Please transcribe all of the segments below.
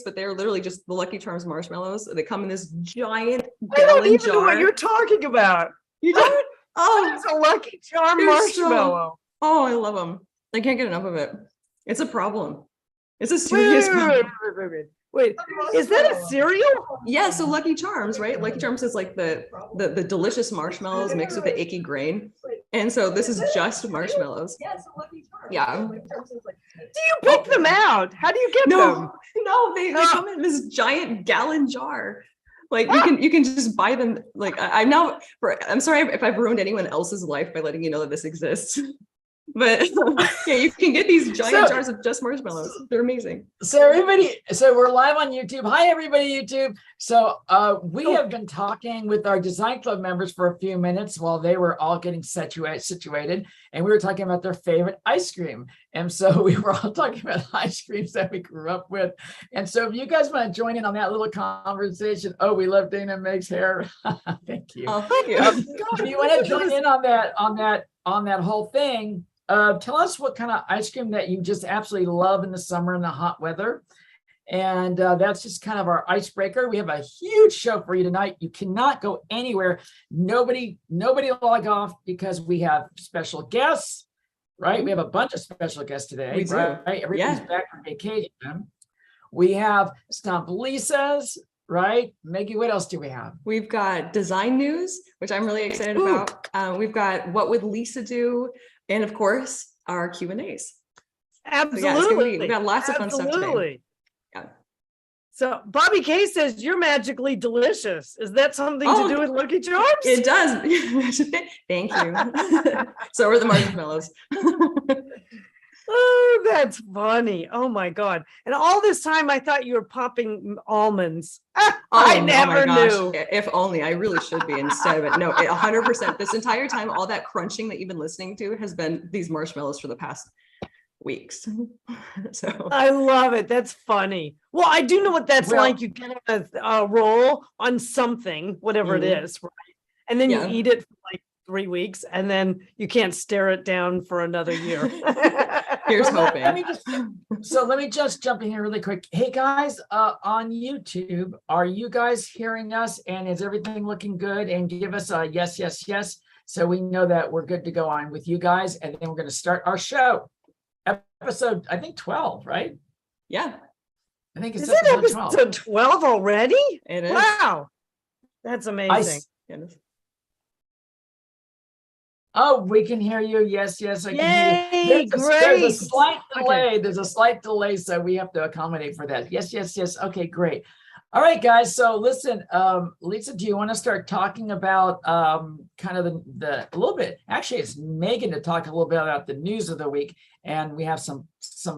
but they're literally just the Lucky Charms marshmallows. They come in this giant I don't gallon even know what jar. you're talking about. You don't? Oh, It's a Lucky Charm they're marshmallow. oh, I love them. I can't get enough of it. It's a problem. It's a Wait, serious problem. wait, is that a cereal? Yeah, so Lucky Charms, right? Lucky Charms is like the delicious marshmallows mixed with the icky grain. And so this is just marshmallows. Yeah, so Lucky Charms. Yeah. Do you pick them out? How do you get them? No, they come in this giant gallon jar. Like you can just buy them. Like I'm sorry if I've ruined anyone else's life by letting you know that this exists. But yeah, you can get these giant jars of just marshmallows. They're amazing. So everybody, so we're live on YouTube. Hi, everybody, YouTube. So we have been talking with our Design Club members for a few minutes while they were all getting situated, and we were talking about their favorite ice cream. And so we were all talking about ice creams that we grew up with. And so if you guys want to join in on that little conversation, oh, we love Dana Meg's hair. Thank you. Oh, thank you. If you want to join in on that whole thing. Tell us what kind of ice cream that you just absolutely love in the summer and the hot weather. And that's just kind of our icebreaker. We have a huge show for you tonight. You cannot go anywhere. Nobody log off because we have special guests, right? We have a bunch of special guests today, We do. right? Everybody's back from vacation. We have Stomp Lisa's, right? Maggie, what else do we have? We've got design news, which I'm really excited about. We've got what would Lisa do? And of course, our Q&As. Absolutely. We've got lots of fun stuff today. Yeah. So Bobby K says you're magically delicious. Is that something to do with Lucky Charms? It does. Thank you. So are the marshmallows. Oh, that's funny. Oh my God. And all this time I thought you were popping almonds. I never knew. If only. I really should be instead of it. No, 100%. This entire time, all that crunching that you've been listening to has been these marshmallows for the past weeks. So I love it. That's funny. Well, I do know what that's like. You get a roll on something, whatever it is, right? And then you eat it for like 3 weeks, and then you can't stare it down for another year. Here's hoping. Let me just jump in here really quick. Hey guys, on YouTube, are you guys hearing us? And is everything looking good? And give us a yes, yes, yes, so we know that we're good to go on with you guys. And then we're going to start our show. Episode, I think 12, right? Yeah. I think it's Is it episode 12 already? It is. Wow. That's amazing. Oh, we can hear you. Yes, yes, I can Yay, hear you. There's a slight delay. Okay. There's a slight delay, so we have to accommodate for that. Yes, yes, yes. Okay, great. All right, guys. So listen, Lisa, do you want to start talking about kind of the a little bit? Actually, it's Megan to talk a little bit about the news of the week, and we have some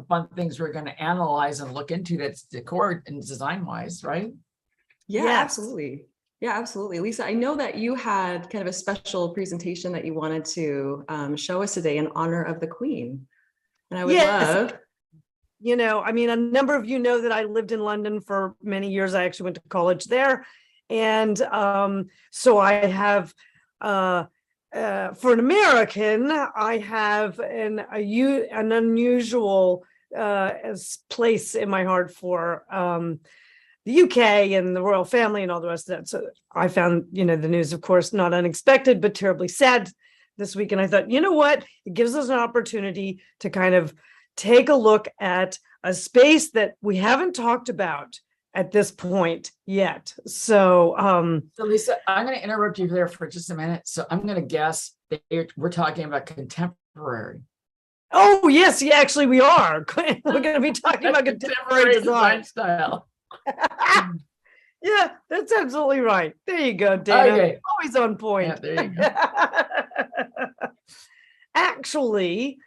fun things we're going to analyze and look into that's decor and design wise, right? Yeah, absolutely. Yeah, absolutely. Lisa, I know that you had kind of a special presentation that you wanted to show us today in honor of the Queen. And I would love. You know, I mean, a number of you know that I lived in London for many years. I actually went to college there. And so I have, for an American, I have an unusual place in my heart for the UK and the royal family and all the rest of that. So I found, the news, of course, not unexpected, but terribly sad this week. And I thought, you know what? It gives us an opportunity to kind of take a look at a space that we haven't talked about at this point yet. So, so Lisa, I'm going to interrupt you there for just a minute. So I'm going to guess that we're talking about contemporary. Oh, yes. Yeah, actually, we are. We're going to be talking about contemporary design style. Yeah, that's absolutely right. There you go, Dana. Okay. Always on point. Yeah, there you go. Actually,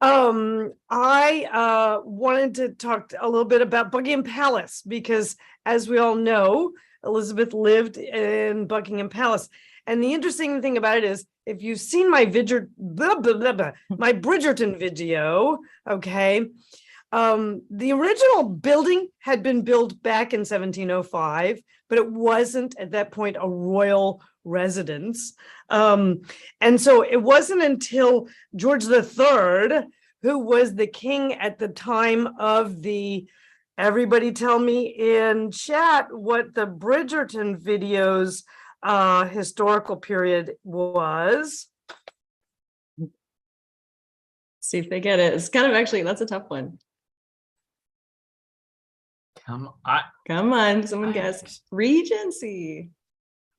I wanted to talk a little bit about Buckingham Palace because, as we all know, Elizabeth lived in Buckingham Palace. And the interesting thing about it is, if you've seen my my Bridgerton video, okay, the original building had been built back in 1705, but it wasn't at that point a royal residence. And so it wasn't until George III, who was the king at the time of the Everybody tell me in chat what the Bridgerton video's historical period was. See if they get it. It's kind of actually, that's a tough one. Come on. Come on, someone guess. Regency.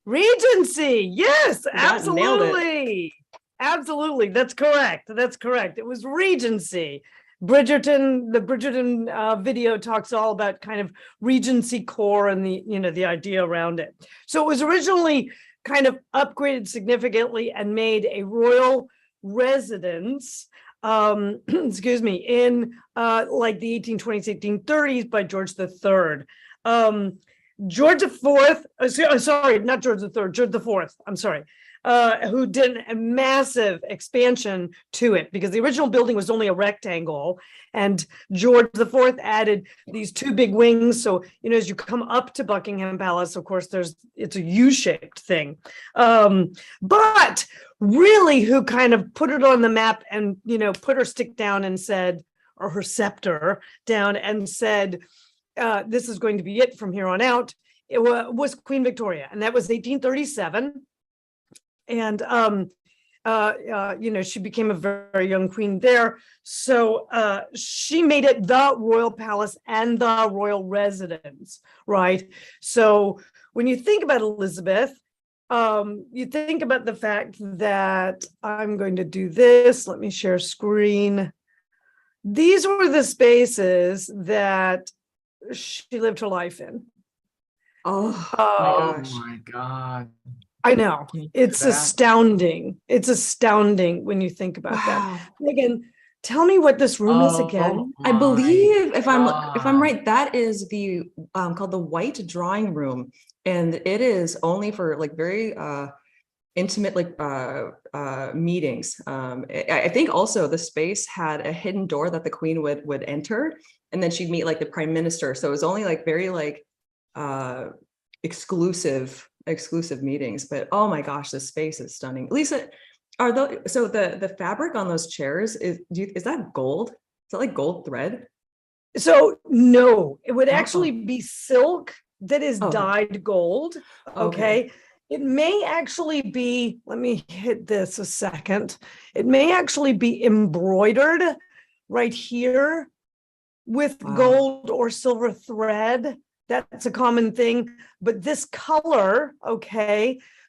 Regency. Yes, You got- nailed it. absolutely. Absolutely. That's correct. That's correct. It was Regency. Bridgerton, the Bridgerton video talks all about kind of Regency core and the, the idea around it. So it was originally kind of upgraded significantly and made a royal residence, excuse me, in like the 1820s, 1830s by George III. George IV, sorry, not George III, George IV, I'm sorry, who did a massive expansion to it because the original building was only a rectangle and George IV added these two big wings. So, as you come up to Buckingham Palace, of course, it's a U-shaped thing. But really who kind of put it on the map and, put her stick down and said, or her scepter down and said, this is going to be it from here on out, it was Queen Victoria. And that was 1837. And, she became a very young queen there. So she made it the royal palace and the royal residence, right? So when you think about Elizabeth, you think about the fact that I'm going to do this. Let me share screen. These were the spaces that she lived her life in. Oh My gosh. I know. It's that? astounding. It's astounding when you think about that. Megan, tell me what this room is again. I believe if I'm God. right, that is the called the White Drawing Room. And it is only for like very intimate meetings. I think also the space had a hidden door that the queen would enter, and then she'd meet like the prime minister. So it was only like very like exclusive meetings. But oh my gosh, this space is stunning. Lisa, the fabric on those chairs is that gold? Is that like gold thread? So no, it would actually be silk that is dyed gold. Okay. It may actually be, let me hit this a second. It may actually be embroidered right here with gold or silver thread. That's a common thing. But this color,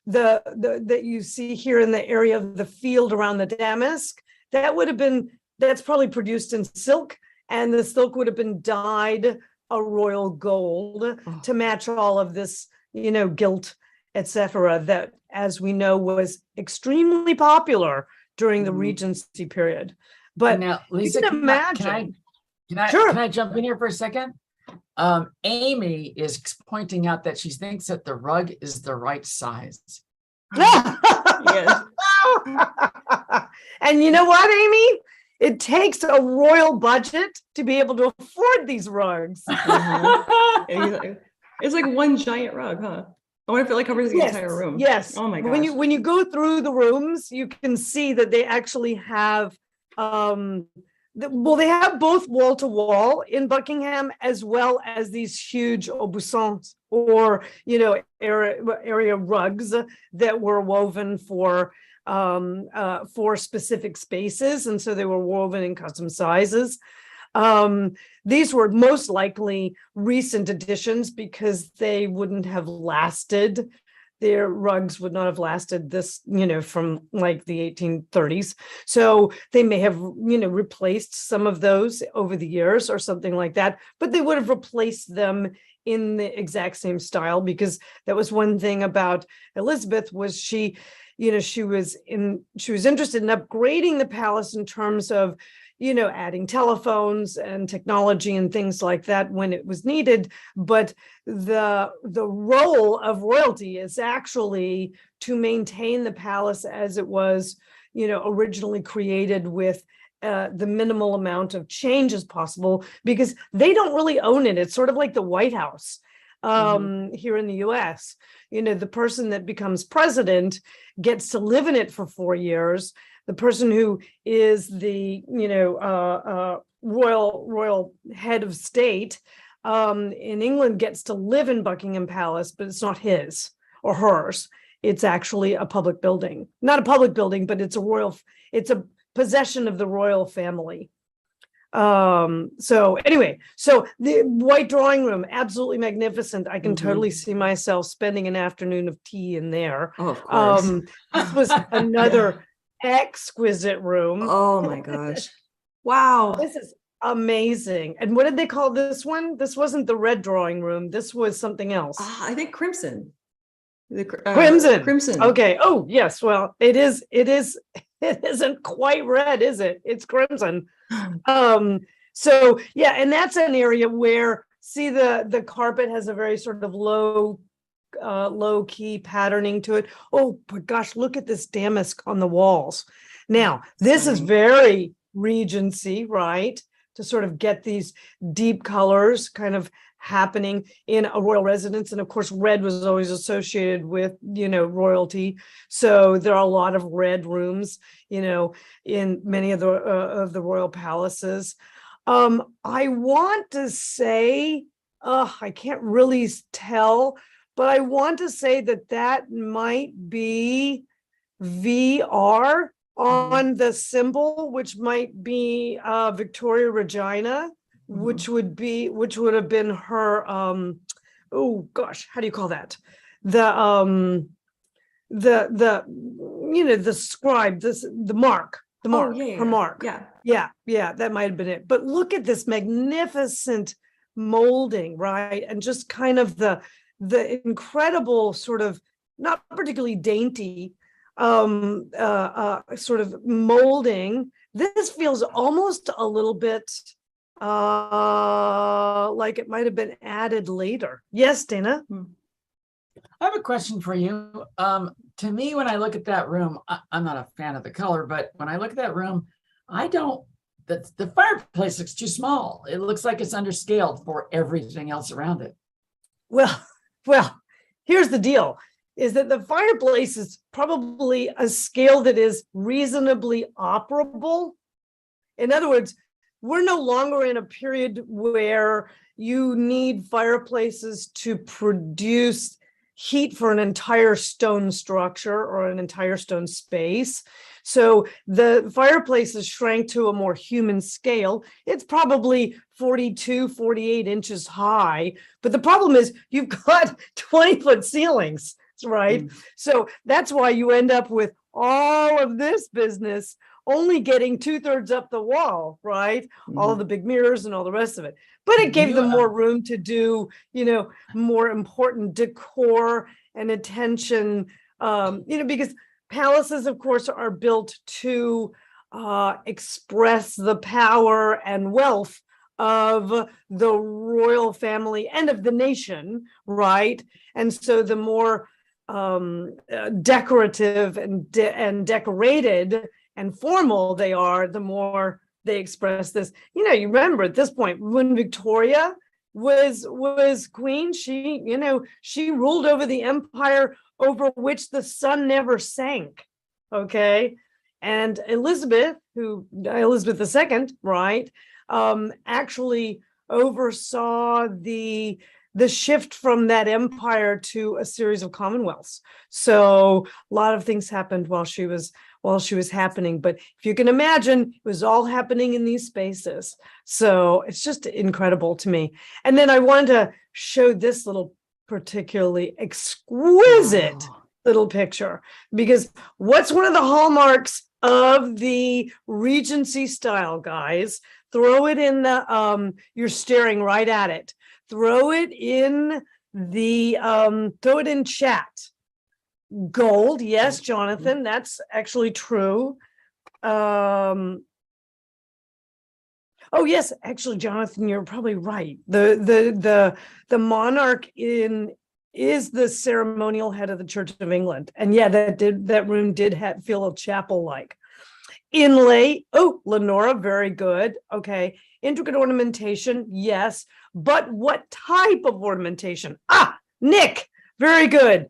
that you see here in the area of the field around the damask, that's probably produced in silk, and the silk would have been dyed a royal gold to match all of this, gilt, etc., that, as we know, was extremely popular during the Regency period. But now, Lisa, you can imagine. Can I jump in here for a second? Amy is pointing out that she thinks that the rug is the right size. Yes. And you know what, Amy? It takes a royal budget to be able to afford these rugs. It's like one giant rug, huh? I wonder if it like covers the entire room. Yes. Oh my gosh. When you go through the rooms, you can see that they actually have they have both wall to wall in Buckingham, as well as these huge aubusons or area rugs that were woven for specific spaces, and so they were woven in custom sizes. These were most likely recent additions because they wouldn't have lasted. Their rugs would not have lasted this, from like the 1830s. So they may have, replaced some of those over the years or something like that, but they would have replaced them in the exact same style, because that was one thing about Elizabeth was she was interested in upgrading the palace in terms of, adding telephones and technology and things like that when it was needed. But the role of royalty is actually to maintain the palace as it was, originally created, with the minimal amount of change as possible, because they don't really own it. It's sort of like the White House here in the US. The person that becomes president gets to live in it for 4 years. The person who is the royal head of state in England gets to live in Buckingham Palace, but it's not his or hers. It's actually a public building, not a public building, but it's a possession of the royal family. So anyway, so the white drawing room, absolutely magnificent. I can totally see myself spending an afternoon of tea in there. Oh, of course. This was another exquisite room. Oh my gosh. Wow. This is amazing. And what did they call this one? This wasn't the red drawing room. This was something else. I think crimson. Crimson. Crimson. Okay. Oh, yes. Well, it isn't quite red, is it? It's crimson. So yeah, and that's an area where, see, the carpet has a very sort of low key patterning to it. Oh, but gosh, look at this damask on the walls. Now, this is very Regency, right? To sort of get these deep colors kind of happening in a royal residence. And of course, red was always associated with, royalty. So there are a lot of red rooms, in many of the royal palaces. I want to say, I can't really tell, but I want to say that might be VR on the symbol, which might be Victoria Regina, which would have been her oh gosh, how do you call that? The scribe, the mark, her mark. Yeah, that might have been it. But look at this magnificent molding, right? And just kind of the incredible sort of, not particularly dainty, sort of molding. This feels almost a little bit like it might have been added later. Yes, Dana? I have a question for you. To me, when I look at that room, I'm not a fan of the color, but when I look at that room, the fireplace looks too small. It looks like it's underscaled for everything else around it. Well, here's the deal, is that the fireplace is probably a scale that is reasonably operable. In other words, we're no longer in a period where you need fireplaces to produce heat for an entire stone structure or an entire stone space. So the fireplaces shrank to a more human scale. It's probably 42, 48 inches high. But the problem is you've got 20-foot ceilings, right? So that's why you end up with all of this business only getting 2/3 up the wall, right? All the big mirrors and all the rest of it. But it gave them more room to do, more important decor and attention, because palaces, of course, are built to express the power and wealth of the royal family and of the nation, right? And so the more decorative and decorated and formal they are, the more they express this. You remember at this point when Victoria was queen, she ruled over the empire over which the sun never sank. Okay. And Elizabeth II, right, actually oversaw the shift from that empire to a series of commonwealths. So a lot of things happened while she was happening. But if you can imagine, it was all happening in these spaces. So it's just incredible to me. And then I wanted to show this little particularly exquisite little picture, because what's one of the hallmarks of the Regency style, guys? Throw it in the, you're staring right at it. Throw it in chat. Gold, yes, Jonathan, that's actually true. Oh yes, actually, Jonathan, you're probably right. The monarch is the ceremonial head of the Church of England, and yeah, that room did feel a chapel-like. Inlay, Lenora, very good. Okay, intricate ornamentation, yes, but what type of ornamentation? Nick, very good.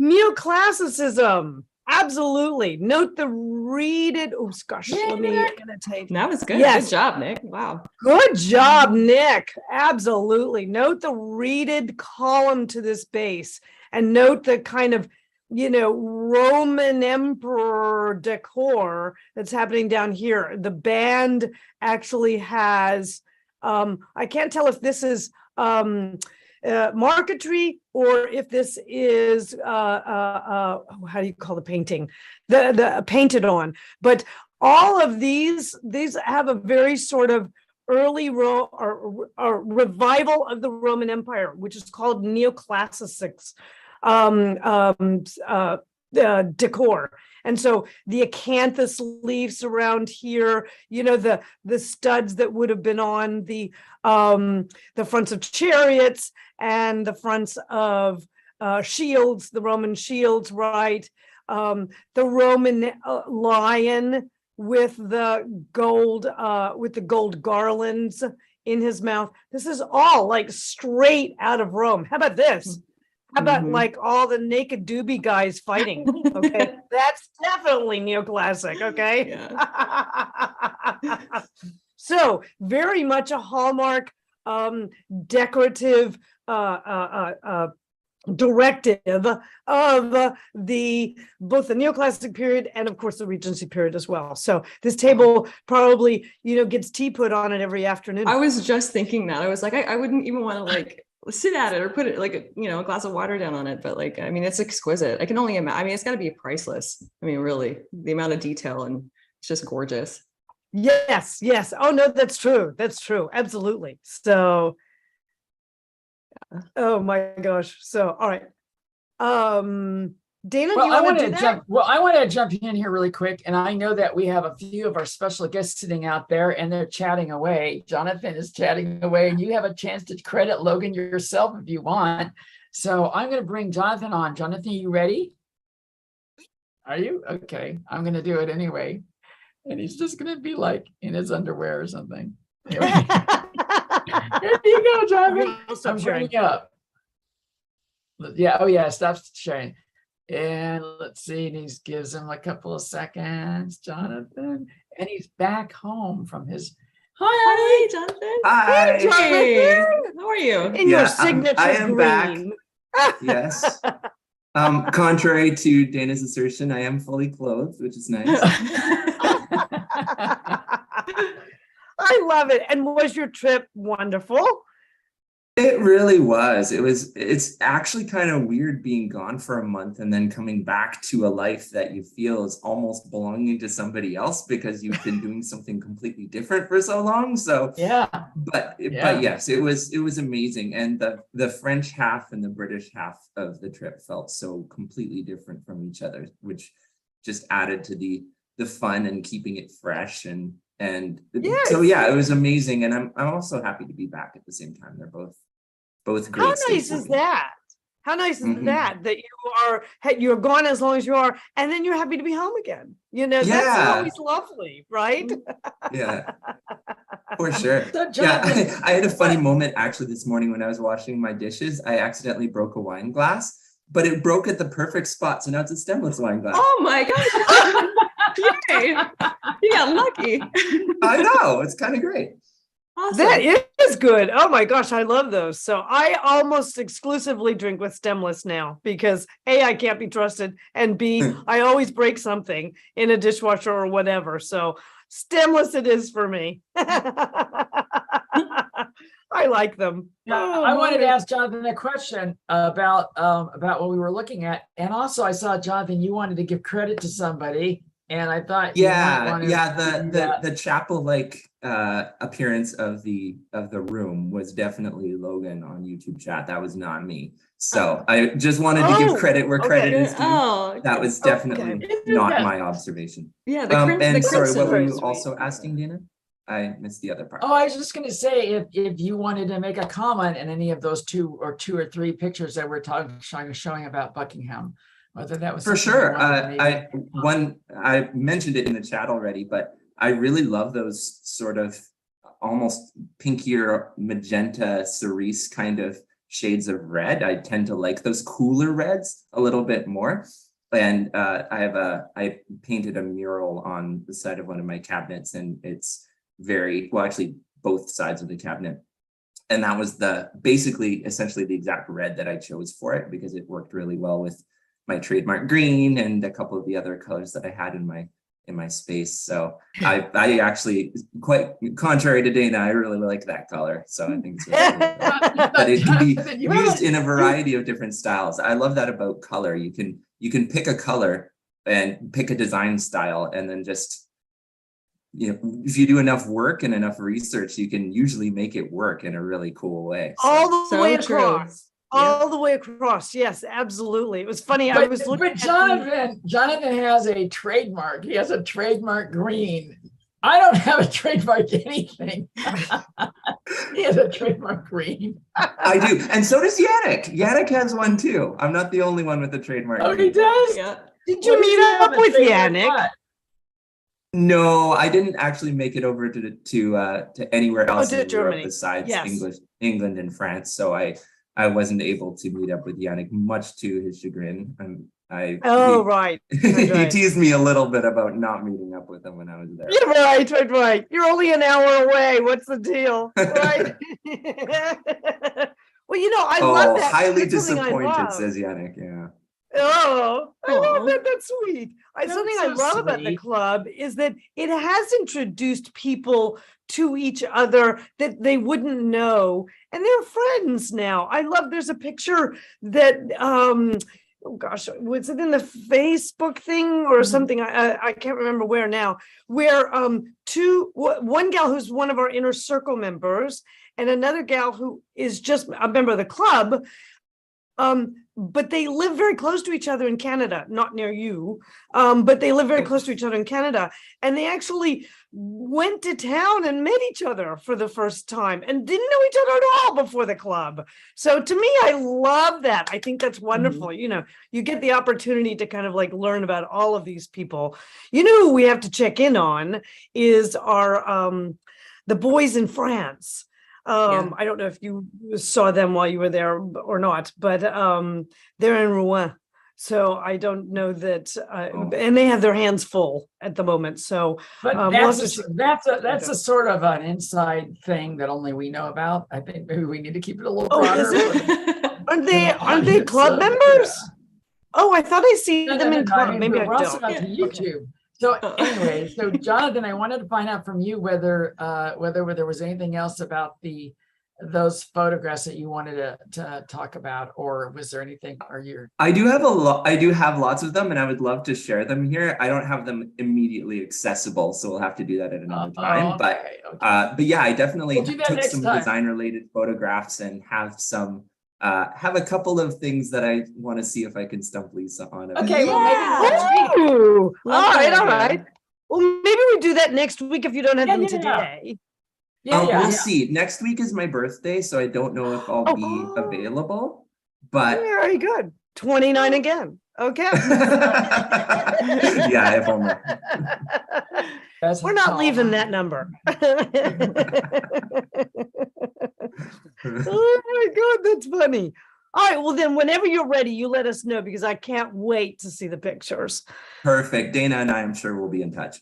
Neoclassicism. Absolutely. Note the reeded. Oh gosh, let me annotate. That was good. Yes. Good job, Nick. Wow. Good job, Nick. Absolutely. Note the reeded column to this base, and note the kind of, Roman emperor decor that's happening down here. The band actually has, I can't tell if this is marquetry or if this is how do you call the painting, the painted on, but all of these have a very sort of early or revival of the Roman Empire, which is called neoclassics decor. And so the acanthus leaves around here, the studs that would have been on the fronts of chariots and the fronts of shields, the Roman shields, right? The Roman lion with the gold garlands in his mouth. This is all like straight out of Rome. How about this? How about like all the naked doobie guys fighting? Okay, that's definitely neoclassic. Okay, so very much a hallmark decorative directive of both the neoclassic period and of course the Regency period as well. So this table probably gets tea put on it every afternoon. I was just thinking that. I was like, I wouldn't even want to like sit at it or put it like a glass of water down on it, but like, I mean, it's exquisite. I can only imagine. I mean, it's got to be priceless. I mean, really, the amount of detail, and it's just gorgeous. Yes. Oh no, that's true. Absolutely. So oh my gosh. So all right. Dana, well, I want to jump in here really quick. And I know that we have a few of our special guests sitting out there and they're chatting away. Jonathan is chatting away, and you have a chance to credit Logan yourself if you want. So I'm going to bring Jonathan on. Jonathan, you ready? Are you? Okay. I'm going to do it anyway. And he's just going to be like in his underwear or something. Anyway. Here you go, Jonathan. Stop sharing. You up. Yeah. Oh yeah. Stop sharing. And let's see, and he gives him a couple of seconds, Jonathan, and he's back home from his. Hi, Jonathan. Hi. Hey, Jonathan. How are you? In your signature I am green. back. Yes. Contrary to Dana's assertion, I am fully clothed, which is nice. I love it. And was your trip wonderful? It really was. It's actually kind of weird being gone for a month and then coming back to a life that you feel is almost belonging to somebody else because you've been doing something completely different for so long. So but yes, it was amazing. And the French half and the British half of the trip felt so completely different from each other, which just added to the fun and keeping it fresh and so yeah, it was amazing. And I'm also happy to be back at the same time. They're both great. How nice is that? How nice is that you're gone as long as you are, and then you're happy to be home again. That's always lovely, right? Yeah, for sure. So yeah, I had a funny moment actually this morning when I was washing my dishes. I accidentally broke a wine glass, but it broke at the perfect spot. So now it's a stemless wine glass. Oh my gosh. Yay. You got lucky. I know. It's kind of great. Awesome. That is good. Oh my gosh, I love those. So I almost exclusively drink with stemless now because A, I can't be trusted, and B, I always break something in a dishwasher or whatever. So stemless it is for me. I like them. Yeah, I wanted to ask Jonathan a question about what we were looking at. And also I saw, Jonathan, you wanted to give credit to somebody. And I thought the chapel-like appearance of the room was definitely Logan on YouTube chat. That was not me. So I just wanted to give credit where credit is due. That was definitely not my observation. Yeah. Sorry, what were you also asking, Dina? I missed the other part. Oh, I was just going to say if you wanted to make a comment in any of those two or three pictures that we're showing about Buckingham. Whether that was for sure. I mentioned it in the chat already, but I really love those sort of almost pinkier magenta cerise kind of shades of red. I tend to like those cooler reds a little bit more. And I painted a mural on the side of one of my cabinets, and it's actually both sides of the cabinet. And that was essentially the exact red that I chose for it, because it worked really well with my trademark green and a couple of the other colors that I had in my space. So I actually, quite contrary to Dana, I really like that color. So I think it's really cool. But it can be used in a variety of different styles. I love that about color. You can pick a color and pick a design style, and then just, if you do enough work and enough research, you can usually make it work in a really cool way. So. All the way true. across. All the way across. Yes, absolutely. It was funny. I was looking but Jonathan has a trademark. He has a trademark green. I don't have a trademark anything. He has a trademark green. I do. And so does Yannick. Yannick has one too. I'm not the only one with a trademark. Oh, he does? Yeah. Did you meet up with Yannick? No, I didn't actually make it over to anywhere else in Europe besides England and France. So I wasn't able to meet up with Yannick, much to his chagrin. Right. He teased me a little bit about not meeting up with him when I was there. Yeah, right. You're only an hour away. What's the deal? Right. Well, I love that. Highly disappointed, says Yannick. Yeah. Oh, I love that. That's sweet. Something I love about the club is that it has introduced people to each other that they wouldn't know, and they're friends now. I love, there's a picture that oh gosh, was it in the Facebook thing or something? I can't remember where now, where one gal who's one of our inner circle members and another gal who is just a member of the club, but they live very close to each other in Canada, not near you, but they live very close to each other in Canada. And they actually went to town and met each other for the first time and didn't know each other at all before the club. So to me, I love that. I think that's wonderful. You get the opportunity to kind of like learn about all of these people. Who we have to check in on is our the boys in France. I don't know if you saw them while you were there or not, but they're in Rouen. So I don't know that, and they have their hands full at the moment. So, but that's a sort of an inside thing that only we know about. I think maybe we need to keep it a little broader. Aren't they club members? Yeah. Oh, I thought I seen them in club. Maybe I don't. To YouTube. So anyway, Jonathan, I wanted to find out from you whether there was anything else about those photographs that you wanted to talk about, or was there anything? I do have lots of them, and I would love to share them here. I don't have them immediately accessible, so we'll have to do that at another time. Okay. But yeah, I definitely took some design-related photographs and have a couple of things that I want to see if I can stump Lisa on. Okay, well, maybe next week. All right. Well, maybe we do that next week if you don't have them today. We'll see. Next week is my birthday, so I don't know if I'll be available. But very good. 29 again. Okay. Yeah, if only. We're not leaving that number. Oh my God, that's funny. All right, well then, whenever you're ready, you let us know, because I can't wait to see the pictures. Perfect. Dana and I, I'm sure we'll be in touch.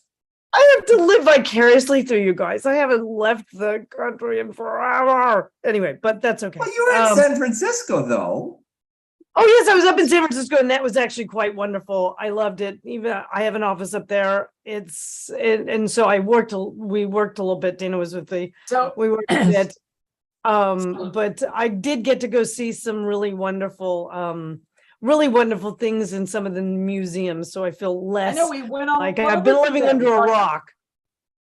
I have to live vicariously through you guys. I haven't left the country in forever. Anyway, but that's okay. Well, you were in San Francisco, though. Oh yes, I was up in San Francisco, and that was actually quite wonderful. I loved it. Even I have an office up there. And so we worked a little bit. Dana was with me. So we worked a bit. But I did get to go see some really wonderful things in some of the museums. So I feel less. I know we went on like I've been living under a rock.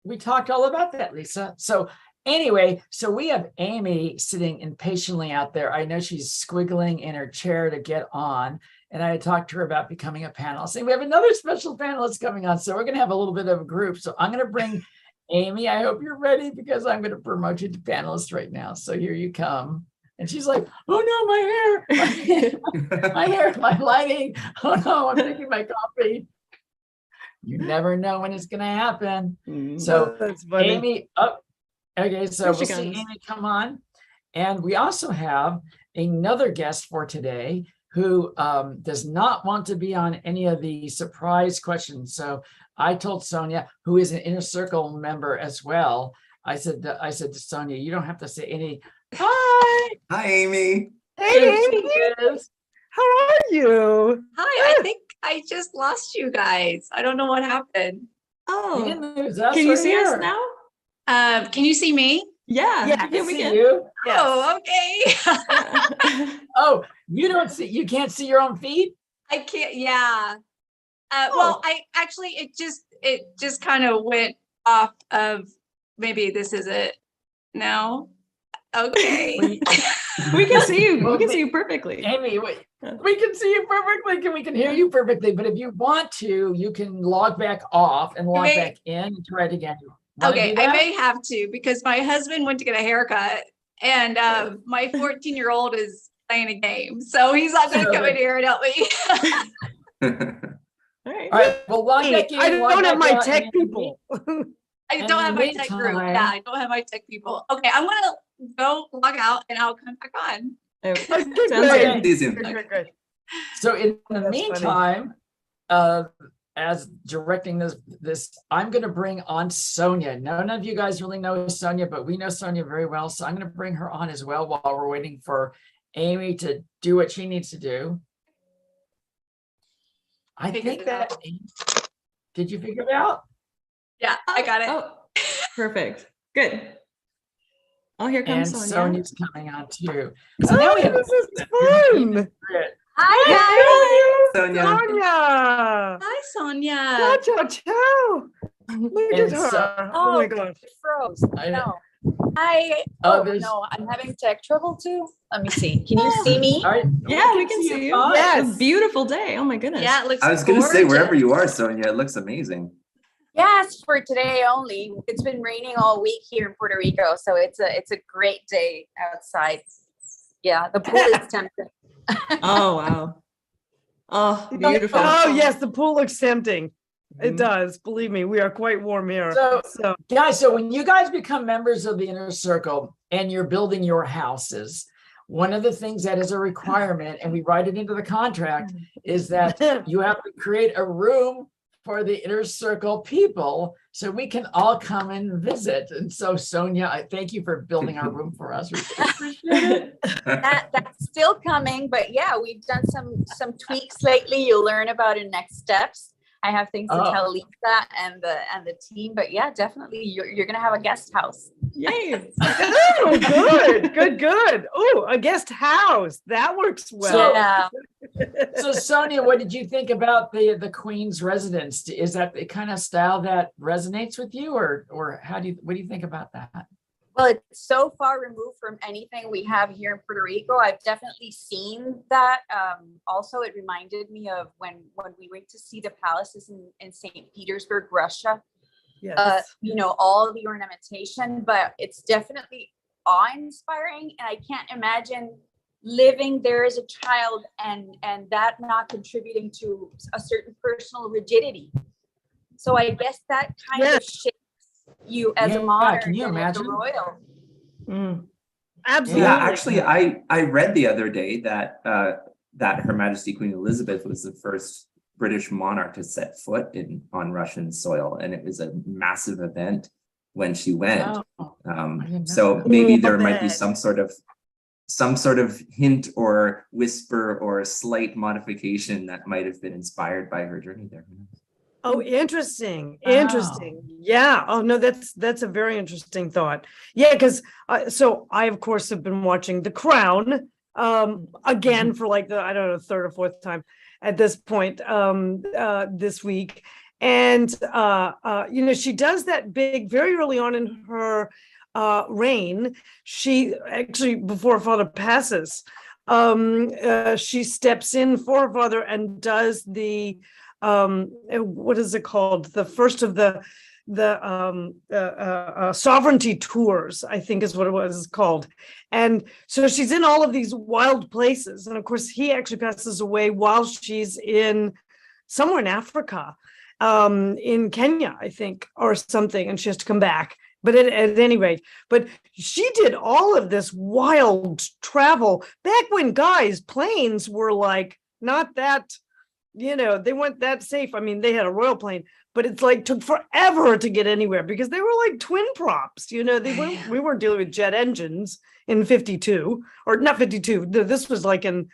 We talked all about that, Lisa. So anyway, so we have Amy sitting impatiently out there. I know she's squiggling in her chair to get on. And I had talked to her about becoming a panelist. And we have another special panelist coming on. So we're going to have a little bit of a group. So I'm going to bring Amy. I hope you're ready, because I'm going to promote you to panelist right now. So here you come. And she's like, oh no, my hair, my hair, my lighting. Oh no, I'm drinking my coffee. You never know when it's going to happen. So that's funny. Amy, okay, so we'll see Amy come on. And we also have another guest for today. who does not want to be on any of the surprise questions. So I told Sonia, who is an Inner Circle member as well, I said to Sonia, you don't have to say any. Hi. Hi, Amy. Hey, There she Amy, is. how are you? Hi, I think I just lost you guys. I don't know what happened. You Oh, didn't lose us, can you we're see here. us now? Can you see me? Yeah. Yeah, I can we see can. you. Yes. Oh, okay. Yeah. Oh, you can't see your own feet? I can't. Yeah. Oh. Well, I actually it just kind of went off of maybe this is it. No. Okay. We can see you. Well, We can see you perfectly. Amy, we can see you perfectly, we can hear you perfectly, but if you want to, you can log back off and log may- back in and try it again. Wanna Okay, do I that? may have to because my husband went to get a haircut and my 14-year-old is playing a game. So he's not going to come in here and help me. All right. All right, well, log Hey, back in. I log don't have back my out, tech and people. I In don't the have my tech group. meantime- Yeah, I don't have my tech people. Okay, I'm going to go log out and I'll come back on. Okay. Okay, Sounds great. good. See you soon. Good. So in the That's funny. meantime, as directing this, I'm going to bring on Sonia. None of you guys really know Sonia, but we know Sonia very well. So I'm going to bring her on as well while we're waiting for Amy to do what she needs to do. I Figured think it that, out. did you figure it out? Yeah, I got it. Oh, perfect. Good. Oh, here And comes Sonia. Sonia's coming on too. So now we have Oh, this is fun. Hi, Sonia. Sonia. Hi, Sonia. Ciao, ciao, ciao. Look at And her. so- Oh my Oh. gosh. Froze. I- No. I Oh, oh there's- no, I'm having tech trouble too. Let me see. Can you see me? All right. Yeah, we can see you. fine. Yes. It's a beautiful day. Oh my goodness. Yeah, it looks I was going to say, gorgeous. wherever you are, Sonia, it looks amazing. Yes, for today only. It's been raining all week here in Puerto Rico, so it's a great day outside. Yeah, the pool is tempting. Oh wow. Oh, beautiful. Oh yes, the pool looks tempting. It Mhm. does. Believe me, we are quite warm here. So- Guys, so when you guys become members of the Inner Circle and you're building your houses, one of the things that is a requirement, and we write it into the contract, is that you have to create a room for the Inner Circle people so we can all come and visit. And so Sonia, I thank you for building our room for us. We appreciate it. That's still coming, but yeah, we've done some tweaks lately. You'll learn about in next steps. I have things to Oh. tell Lisa and the team, but yeah, definitely you're gonna have a guest house. Yay. Oh, good. Oh, a guest house. That works well. Yeah. So Sonia, what did you think about the Queen's residence? Is that the kind of style that resonates with you, or what do you think about that? Well, it's so far removed from anything we have here in Puerto Rico. I've definitely seen that. Also, it reminded me of when we went to see the palaces in St. Petersburg, Russia. Yes. All the ornamentation, but it's definitely awe-inspiring. And I can't imagine living there as a child and that not contributing to a certain personal rigidity. So I guess that kind of shapes you as Yeah, a modern can you and as a imagine? royal. Mm. Absolutely. Yeah, actually, I read the other day that that Her Majesty Queen Elizabeth was the first British monarch to set foot on Russian soil, and it was a massive event when she went. Oh, didn't know So that. maybe Love there might be it. some sort of hint or whisper or slight modification that might have been inspired by her journey there. Who knows? Oh, interesting. Wow. Interesting. Yeah. Oh no, that's a very interesting thought. Yeah, because so I of course have been watching The Crown again for like the, I don't know, third or fourth time at this point this week. And she does that big very early on in her reign. She actually, before her father passes, she steps in for her father and does the what is it called? The first of the sovereignty tours, I think is what it was called. And so she's in all of these wild places. And of course, he actually passes away while she's in somewhere in Africa, in Kenya, I think, or something. And she has to come back But at any rate, but she did all of this wild travel back when, guys, planes were like not that, they weren't that safe. I mean, they had a royal plane, but it's like took forever to get anywhere because they were like twin props. We weren't dealing with jet engines in 52, or not 52. This was like in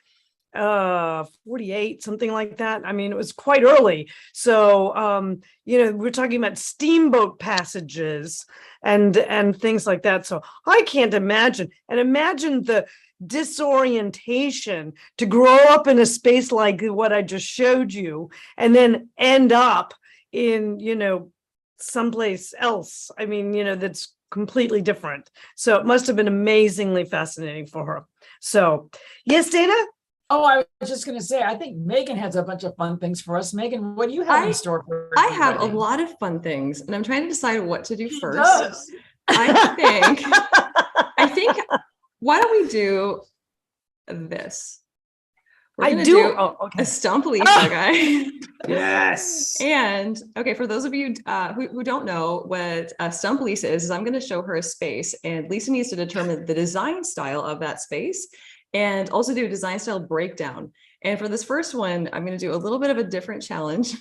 48, something like that. I mean, it was quite early. So, we're talking about steamboat passages and things like that. So I can't imagine. And imagine the disorientation to grow up in a space like what I just showed you and then end up in, someplace else. I mean, that's completely different. So it must have been amazingly fascinating for her. So, yes, Dana? Oh, I was just going to say, I think Megan has a bunch of fun things for us. Megan, what do you have in store for I have a everybody? lot of fun things, and I'm trying to decide what to do She first. does. I think, why don't we do this? We're gonna do a Stump Lisa guy. Yes. And okay, for those of you who don't know what a Stump Lisa is I'm going to show her a space, and Lisa needs to determine the design style of that space and also do a design style breakdown. And for this first one, I'm going to do a little bit of a different challenge.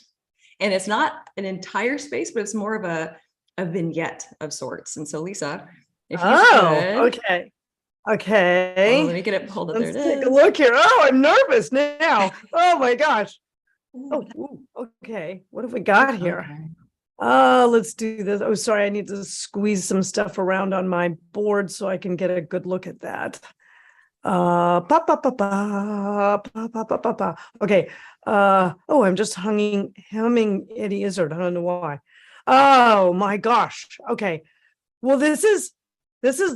And it's not an entire space, but it's more of a vignette of sorts. And so, Lisa, if you could. Okay. Let me get it pulled up. Let's take a look here. Oh, I'm nervous now. Oh my gosh. Oh, okay. What have we got here? Let's do this. Oh, sorry. I need to squeeze some stuff around on my board so I can get a good look at that. Okay. I'm just humming Eddie Izzard. I don't know why. Oh my gosh. Okay. Well, this is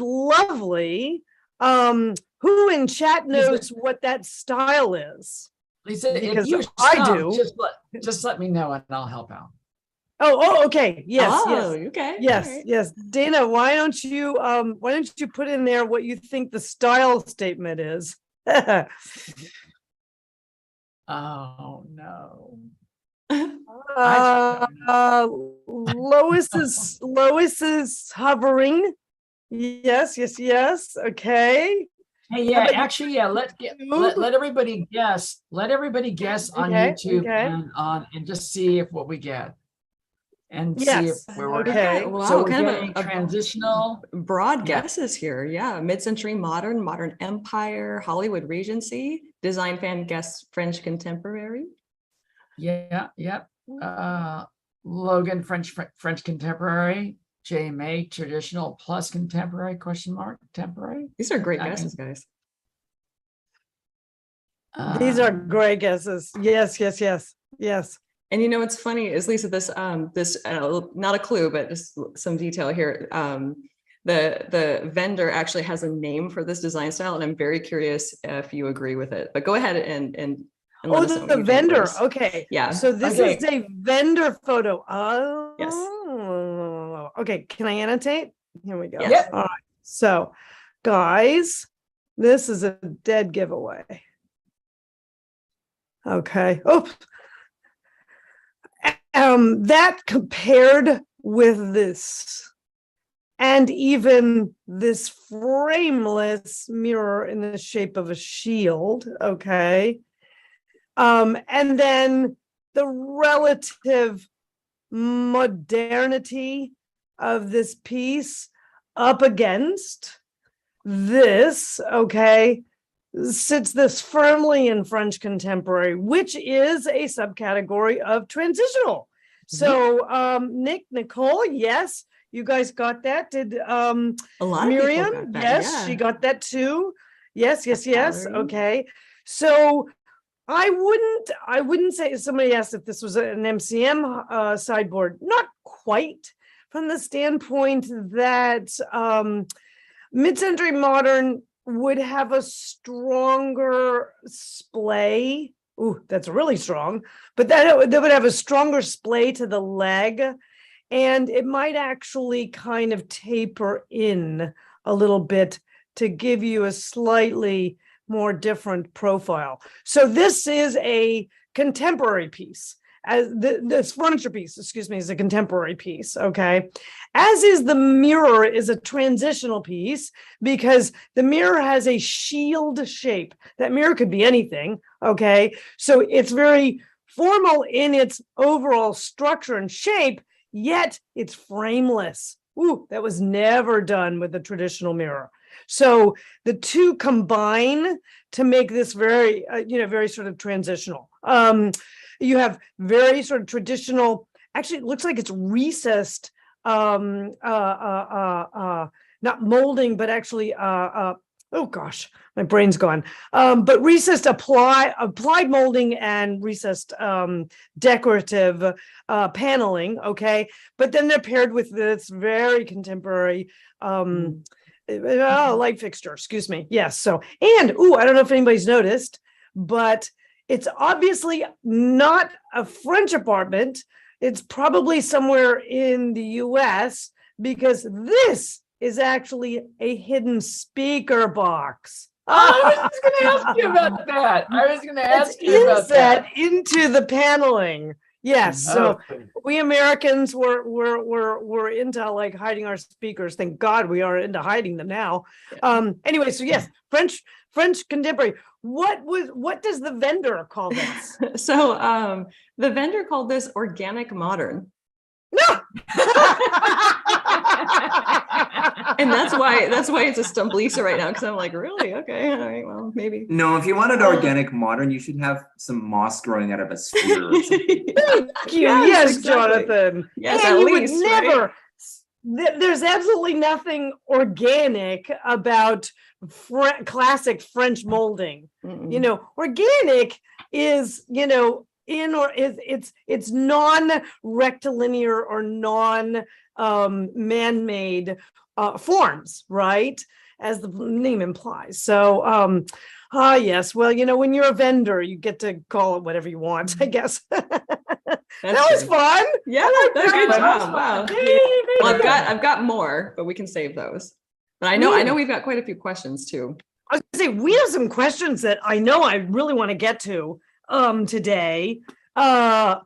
lovely. Who in chat knows what that style is? Lisa, Because if you I do, just let me know and I'll help out. Oh, okay. Yes, okay. Yes, Right. yes. Dana, why don't you put in there what you think the style statement is? Oh no. Lois is hovering. Yes. Okay. Hey, yeah, actually, yeah. Let everybody guess. Let everybody guess on YouTube and just see if what we get, and see if where we're okay. at. Wow, So we're kind of getting a transitional. broad guesses here. Yeah, mid-century modern empire, Hollywood Regency, design fan guess French contemporary. Yeah. Logan French contemporary. J May traditional plus contemporary ? Contemporary. These are great guesses, guys. These are great guesses. Yes. And what's funny is, Lisa, this not a clue, but just some detail here. The vendor actually has a name for this design style, and I'm very curious if you agree with it. But go ahead and let us know what the you think vendor. first. Okay. Yeah. So this is a vendor photo. Oh. Yes. Okay. Can I annotate? Here we go. Yes. All right. So, guys, this is a dead giveaway. Okay. Oh. That compared with this, and even this frameless mirror in the shape of a shield. Okay. And then the relative modernity of this piece up against this, okay, sits this firmly in French contemporary, which is a subcategory of transitional. So, Nicole, yes, you guys got that. Did a lot Miriam? of people got that. Yes, she got that too. Yes. Valerie. Okay. So I wouldn't say, somebody asked if this was an MCM sideboard. Not quite, from the standpoint that mid-century modern would have a stronger splay. Ooh, that's really strong. But they would have a stronger splay to the leg, and it might actually kind of taper in a little bit to give you a slightly more different profile. So this is a contemporary piece, as this furniture piece, excuse me, is a contemporary piece, okay? As is the mirror is a transitional piece because the mirror has a shield shape. That mirror could be anything, okay? So it's very formal in its overall structure and shape, yet it's frameless. Ooh, that was never done with a traditional mirror. So the two combine to make this very, very sort of transitional. You have very sort of traditional, actually it looks like it's recessed, not molding, but actually, oh gosh, my brain's gone. But recessed applied molding and recessed decorative paneling, okay? But then they're paired with this very contemporary light fixture, excuse me. Yes, so, and, I don't know if anybody's noticed, but it's obviously not a French apartment. It's probably somewhere in the US because this is actually a hidden speaker box. I was just going to ask you about that. I was going to ask you about that. Into the paneling. Yes. So we Americans were into like hiding our speakers. Thank God we are into hiding them now. Anyway, so yes, French contemporary. What does the vendor call this? So the vendor called this organic modern. No. And that's why it's a stumbleisa right now, because I'm like, really? Okay, all right, well, maybe. No, if you wanted organic modern, you should have some moss growing out of a sphere or something. Thank you. Yes, exactly. Jonathan. Yes, and at you least, would never. right? There's absolutely nothing organic about classic French molding. Mm-mm. Organic is, it's non-rectilinear or man-made forms, right? As the name implies. So, yes. Well, when you're a vendor, you get to call it whatever you want, I guess. That was fun. Yeah, that's a good job. Wow. Yay, Well, I've got more, but we can save those. But I know we've got quite a few questions too. I was gonna say we have some questions that I know I really want to get to today. The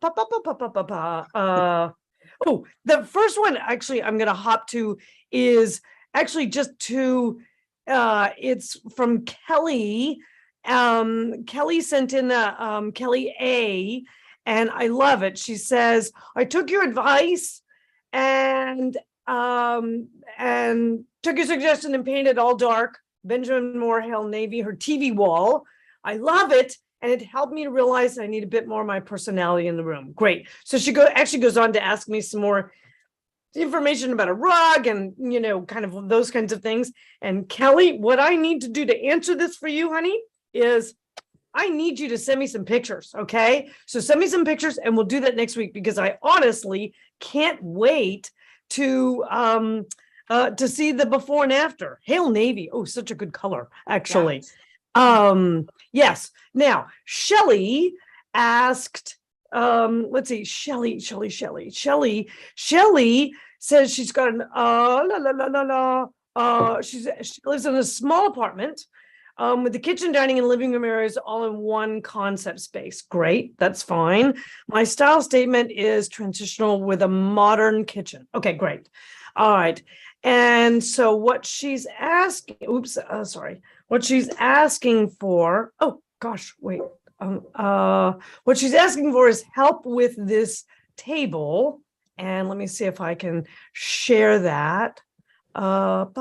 first one actually I'm gonna hop to is actually just to it's from Kelly. Kelly sent in Kelly A, and I love it. She says, I took your advice and took your suggestion and painted all dark Benjamin Moore Hill Navy, her TV wall. I love it. And it helped me to realize I need a bit more of my personality in the room. Great. So she actually goes on to ask me some more information about a rug and, kind of those kinds of things. And Kelly, what I need to do to answer this for you, honey, is I need you to send me some pictures. Okay. So send me some pictures and we'll do that next week because I honestly can't wait to see the before and after. Hail Navy. Oh, such a good color, actually. Yes. Yes. Now, Shelley asked, let's see, Shelley says she's got an, she lives in a small apartment with the kitchen, dining, and living room areas all in one concept space. Great. That's fine. My style statement is transitional with a modern kitchen. Okay, great. All right. And so what she's asking, what she's asking for, what she's asking for is help with this table. And let me see if I can share that. Oh,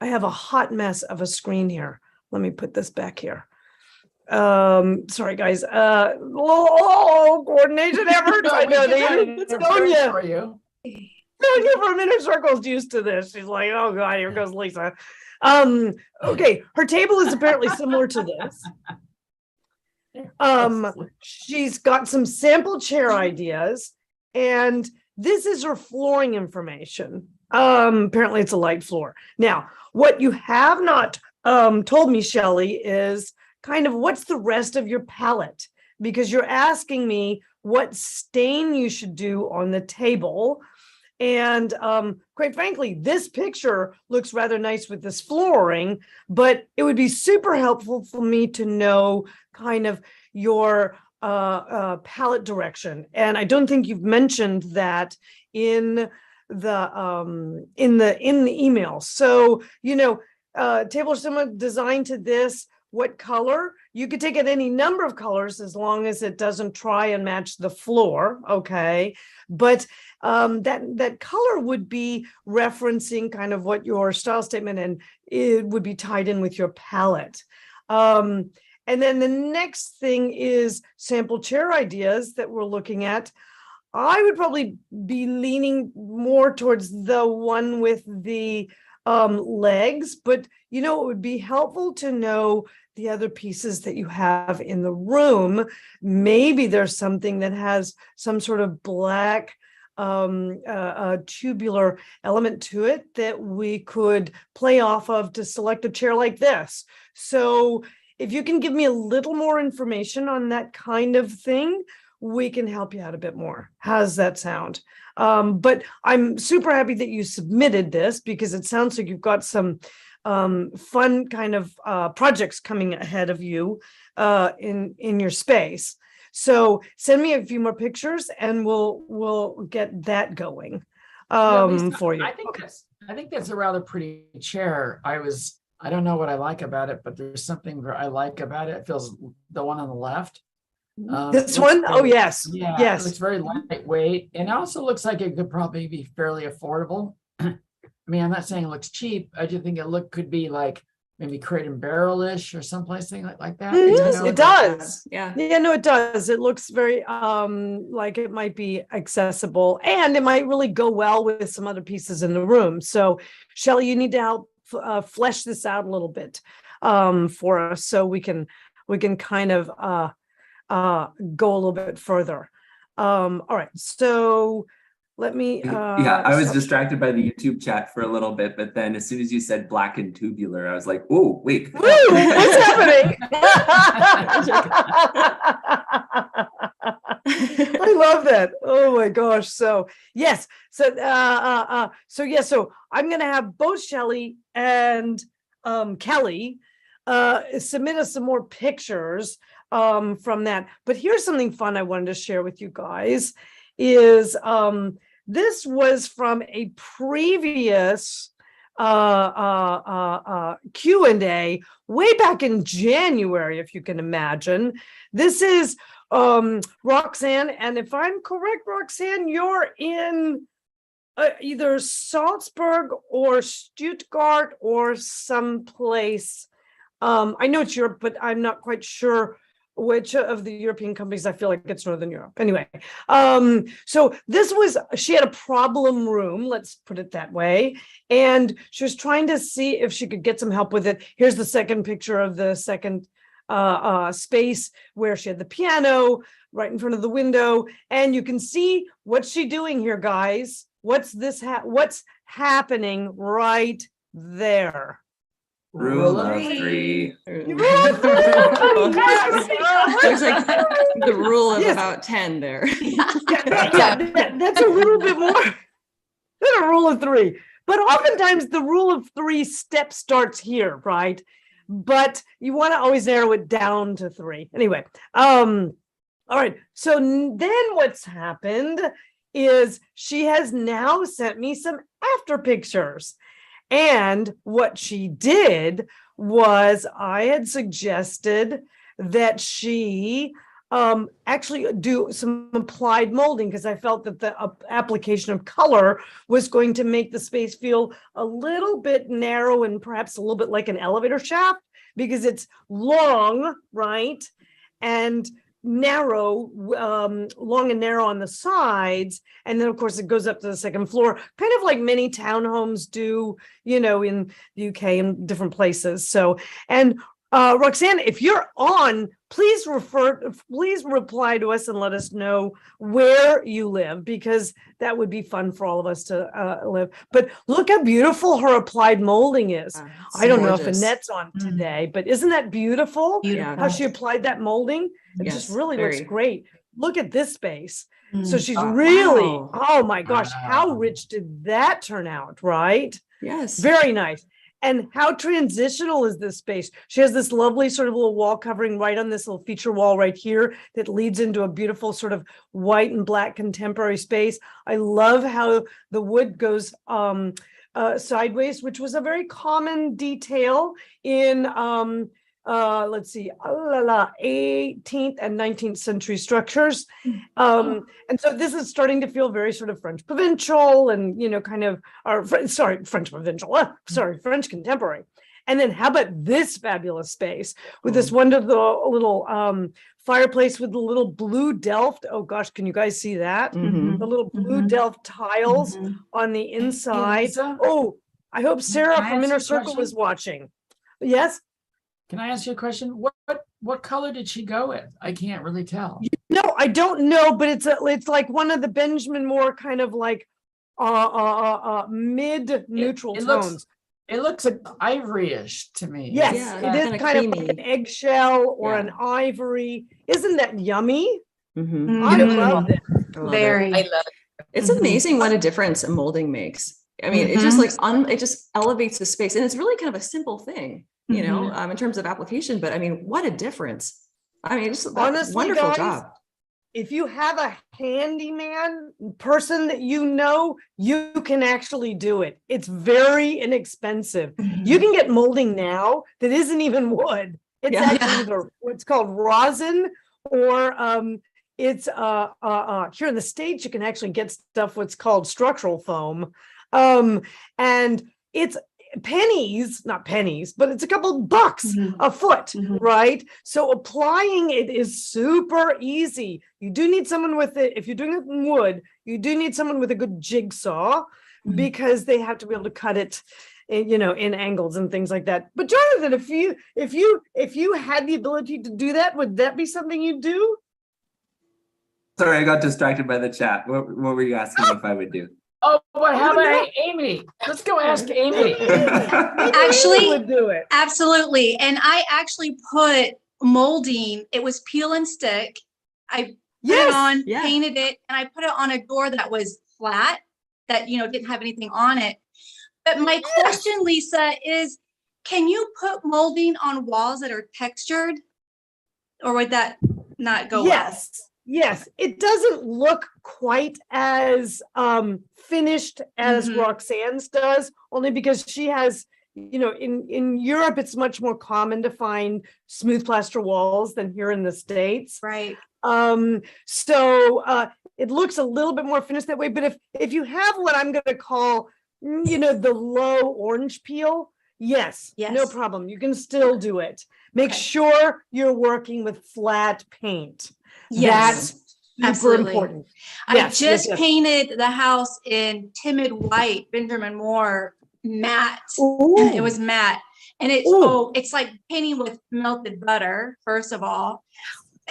I have a hot mess of a screen here. Let me put this back here. Sorry, guys. Coordination efforts. I know it's Sonia. for you. Sonia from Inner Circle's used to this. She's like, oh God, here goes Lisa. Okay, her table is apparently similar to this. She's got some sample chair ideas, and this is her flooring information. Apparently it's a light floor. Now, what you have not told me, Shelley, is kind of what's the rest of your palette, because you're asking me what stain you should do on the table. And quite frankly, this picture looks rather nice with this flooring, but it would be super helpful for me to know kind of your palette direction. And I don't think you've mentioned that in the email. So, table similar design to this, what color? You could take it any number of colors as long as it doesn't try and match the floor, okay? But that color would be referencing kind of what your style statement, and it would be tied in with your palette. And then the next thing is sample chair ideas that we're looking at. I would probably be leaning more towards the one with the legs, but it would be helpful to know the other pieces that you have in the room. Maybe there's something that has some sort of black tubular element to it that we could play off of to select a chair like this. So if you can give me a little more information on that kind of thing, we can help you out a bit more. How does that sound? But I'm super happy that you submitted this, because it sounds like you've got some fun kind of projects coming ahead of you in your space. So send me a few more pictures and we'll get that going for you. I think that's a rather pretty chair. I don't know what I like about it, but there's something I like about it. It feels, the one on the left. This one? Oh, yes. Yeah, yes. It's very lightweight, and it also looks like it could probably be fairly affordable. I mean, I'm not saying it looks cheap. I just think it could be like maybe Crate and Barrel-ish or someplace like that. It does. Yeah. Yeah, no, it does. It looks very like it might be accessible, and it might really go well with some other pieces in the room. So, Shelley, you need to help flesh this out a little bit for us, so we can kind of go a little bit further. All right, so let me I was distracted by the YouTube chat for a little bit, but then as soon as you said black and tubular, I was like, oh wait, woo, what's happening? I love that. Oh my gosh. So yes, so I'm gonna have both Shelley and Kelly submit us some more pictures from that. But here's something fun I wanted to share with you guys is this was from a previous Q&A way back in January, if you can imagine. This is Roxanne, and if I'm correct, Roxanne, you're in either Salzburg or Stuttgart or someplace. I know it's Europe, but I'm not quite sure which of the European companies. I feel like it's Northern Europe. Anyway, so she had a problem room, let's put it that way. And she was trying to see if she could get some help with it. Here's the second picture of the second space where she had the piano right in front of the window. And you can see what's she doing here, guys. What's happening right there? Rule of three. Looks like the rule of about 10 there. That's a little bit more than a rule of three. But oftentimes the rule of three step starts here, right? But you want to always narrow it down to three. Anyway, all right. So then what's happened is she has now sent me some after pictures. And what she did was I had suggested that she actually do some applied molding, because I felt that the application of color was going to make the space feel a little bit narrow and perhaps a little bit like an elevator shaft, because it's long, right? And narrow, long and narrow on the sides, and then of course it goes up to the second floor, kind of like many townhomes do, in the UK and different places. So, and Roxanne, if you're on, please reply to us and let us know where you live, because that would be fun for all of us to live. But look how beautiful her applied molding is. I don't know if Annette's on today, but isn't that beautiful? How she applied that molding? It just really looks great. Look at this space. So she's really, oh my gosh, how rich did that turn out, right? Yes. Very nice. And how transitional is this space? She has this lovely sort of little wall covering right on this little feature wall right here that leads into a beautiful sort of white and black contemporary space. I love how the wood goes sideways, which was a very common detail in let's see, 18th and 19th century structures. And so this is starting to feel very sort of French provincial and, you know, kind of, French provincial, French contemporary. And then how about this fabulous space with this wonderful little fireplace with the little blue Delft. Oh gosh, can you guys see that? The little blue Delft tiles on the inside. Oh, I hope Sarah Can I from ask Inner you a Circle question? is watching. Yes? Can I ask you a question? What color did she go with? I can't really tell. No, I don't know, but it's like one of the Benjamin Moore kind of like mid neutral It tones. looks ivory-ish to me. Yes, Yeah, it is kinda kind of like creamy. an eggshell or Yeah. an ivory. Isn't that yummy? Mhm. I Mhm. love it. I love it. Very. I love it. It's Mhm. amazing what a difference a molding makes. I mean, it just like it just elevates the space, and it's really kind of a simple thing, you know, in terms of application. But I mean, what a difference! I mean, just Honestly, wonderful guys, job. If you have a handyman person that you know, you can actually do it. It's very inexpensive. You can get molding now that isn't even wood. It's Yeah. actually either what's called rosin or it's here in the States you can actually get stuff what's called structural foam. And it's pennies, not pennies, but it's a couple bucks a foot, right? So applying it is super easy. You do need someone with it. If you're doing it in wood, you do need someone with a good jigsaw because they have to be able to cut it, you know, in angles and things like that. But Jonathan, if you had the ability to do that, would that be something you'd do? Sorry, I got distracted by the chat. What were you asking me if I would do? Oh, but how about Amy? Let's go ask Amy. Actually, would do it. Absolutely. And I actually put molding, it was peel and stick. I put it on, yeah. painted it, and I put it on a door that was flat, that, you know, didn't have anything on it. But my question, Lisa, is can you put molding on walls that are textured? Or would that not go well? Yes, it doesn't look quite as finished as Roxanne's does, only because she has, you know, in Europe, it's much more common to find smooth plaster walls than here in the States. Right. So it looks a little bit more finished that way. But if you have what I'm going to call, you know, the low orange peel, yes, no problem. You can still do it. Make sure you're working with flat paint. Yes, that's super important. I just painted the house in timid white, Benjamin Moore matte. Ooh. It was matte. And it's it's like painting with melted butter, first of all.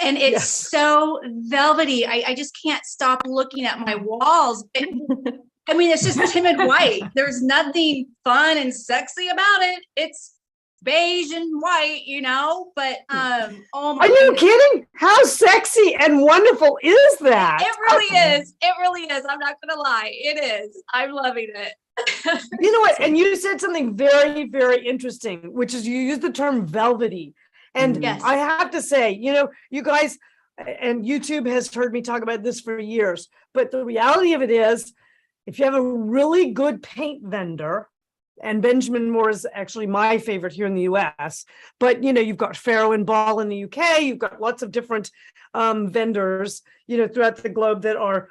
And it's so velvety. I just can't stop looking at my walls. I mean, it's just timid white. There's nothing fun and sexy about it. It's beige and white, you know, but oh my Are you kidding? How sexy and wonderful is that? It really is. It really is. I'm not gonna lie. It is. I'm loving it. You know what? And you said something very, very interesting, which is you used the term velvety. And I have to say, you know, you guys and YouTube has heard me talk about this for years, but the reality of it is, if you have a really good paint vendor, and Benjamin Moore is actually my favorite here in the US, but you know, you've got Farrow and Ball in the UK, you've got lots of different vendors, you know, throughout the globe that are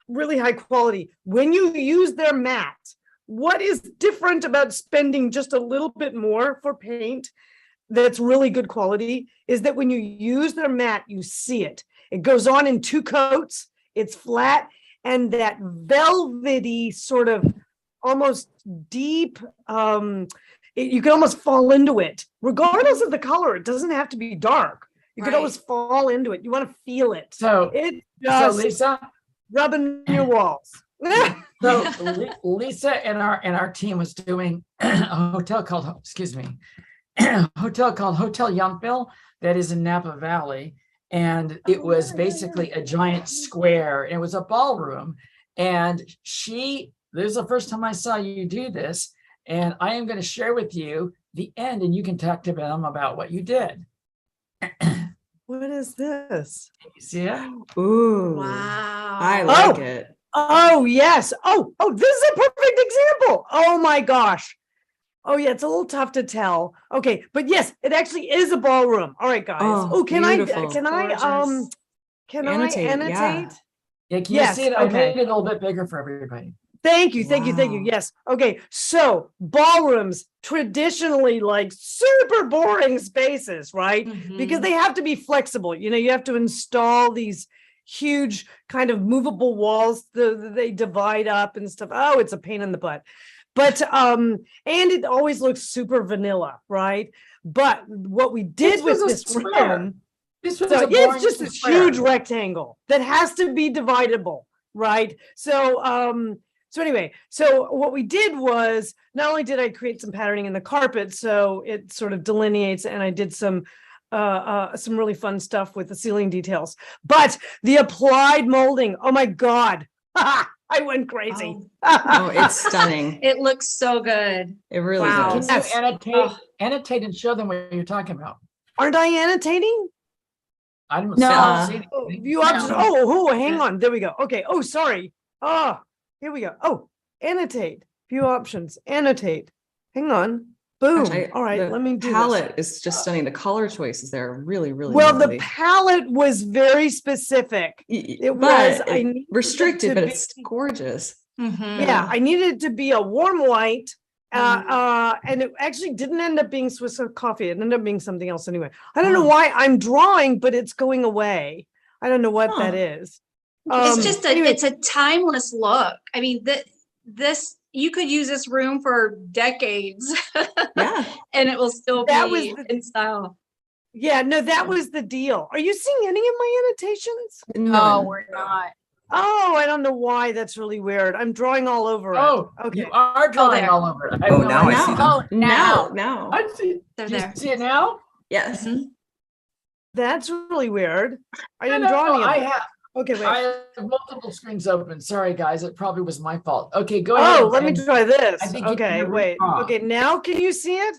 really high quality. When you use their mat, what is different about spending just a little bit more for paint that's really good quality is that when you use their mat, you see it. It goes on in 2 coats, it's flat, and that velvety sort of almost deep, you can almost fall into it, regardless of the color. It doesn't have to be dark. You can always fall into it. You want to feel it. So it just Lisa, rubbing your walls. So Lisa and our team was doing a hotel called, Hotel Yountville that is in Napa Valley. And it was basically a giant square. It was a ballroom. And this is the first time I saw you do this. And I am going to share with you the end, and you can talk to them about what you did. What is this? Can you see it? Ooh. Wow. I like it. Oh, yes. Oh, this is a perfect example. Oh my gosh. Oh yeah, it's a little tough to tell. Okay, but yes, it actually is a ballroom. All right, guys. Oh, can I beautiful. Annotate, annotate? yeah. Yeah, can Yes, you see it? I okay. made it a little bit bigger for everybody. Thank you. Wow. Yes. Okay. So ballrooms traditionally like super boring spaces, right? Because they have to be flexible. You know, you have to install these huge kind of movable walls that they divide up and stuff. Oh, it's a pain in the butt. But and it always looks super vanilla, right? But what we did with this room, This was so a boring it's just a square. huge rectangle that has to be dividable, right? So anyway, so what we did was not only did I create some patterning in the carpet, so it sort of delineates, and I did some really fun stuff with the ceiling details, but the applied molding, oh my God, I went crazy. Oh, it's stunning. It looks so good. It really Wow. does. Can Yes. you annotate and show them what you're talking about? Aren't I annotating? I don't No. see Oh, anything. view options. Oh, hang on. There we go. Okay. Oh, sorry. Oh, here we go. Oh, annotate. View options. Annotate. Hang on. Boom. Actually, All right. the Let me do palette this. is just stunning. The color choices there are really, really Well, the lovely. palette was very specific. It was But I needed restricted, it but to it's be- gorgeous. Yeah, I needed it to be a warm white. And it actually didn't end up being Swiss coffee. It ended up being something else anyway. I don't know why I'm drawing, but it's going away. I don't know what that is. It's just anyway, it's a timeless look. I mean, this you could use this room for decades. Yeah. And it will still That be was in style. yeah, no, that was the deal. Are you seeing any of my annotations? No, None. we're not. Oh, I don't know why. That's really weird. I'm drawing all over Oh, it. Okay. you are drawing there. all over it. I Oh, have no now I idea. see them. Oh, now. Now. I see. They're Do you there. see it now? Yes. That's really weird. I didn't No, draw any of I it. have. Okay, wait. I have multiple screens open. Sorry, guys. It probably was my fault. Okay, go ahead. Oh, let me and- try this. I think you Okay, can wait. redraw. Okay, now can you see it?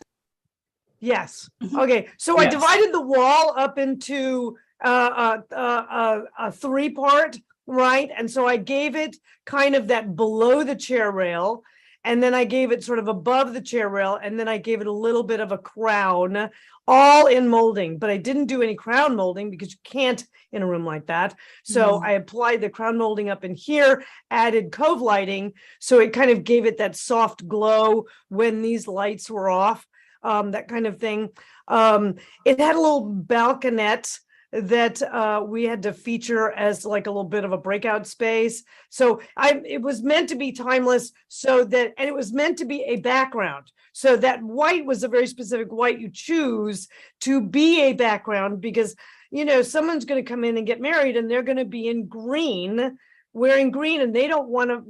Yes. Mhm. Okay, so I Yes. divided the wall up into a three-part, right? And so I gave it kind of that below the chair rail, and then I gave it sort of above the chair rail, and then I gave it a little bit of a crown, all in molding. But I didn't do any crown molding because you can't in a room like that. So I applied the crown molding up in here, added cove lighting, so it kind of gave it that soft glow when these lights were off. That kind of thing. It had a little balconette that we had to feature as like a little bit of a breakout space. So it was meant to be timeless, and it was meant to be a background. So that white was a very specific white you choose to be a background because, you know, someone's going to come in and get married and they're going to be in green, wearing green, and they don't want to,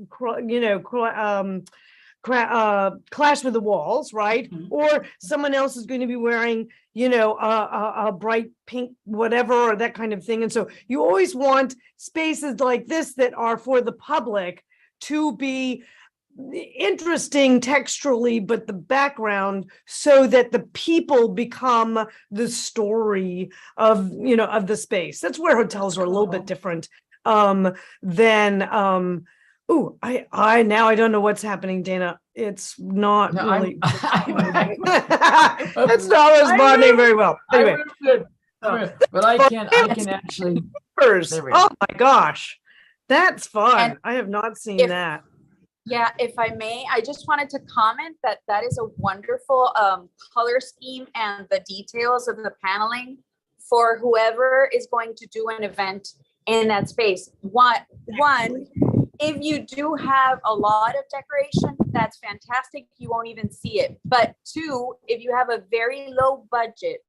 you know, clash with the walls, right? Or someone else is going to be wearing, you know, a bright pink, whatever, or that kind of thing. And so you always want spaces like this that are for the public to be interesting texturally, but the background, so that the people become the story of, you know, of the space. That's where hotels are a little bit different than oh, I now I don't know what's happening, Dana. It's not No, really. I'm- That's not responding very well. Anyway, but I can actually. first. There we go. Oh my gosh, that's fun. And I have not seen if- that. Yeah, if I may, I just wanted to comment that that is a wonderful color scheme and the details of the paneling for whoever is going to do an event in that space. One, if you do have a lot of decoration, that's fantastic. You won't even see it. But two, if you have a very low budget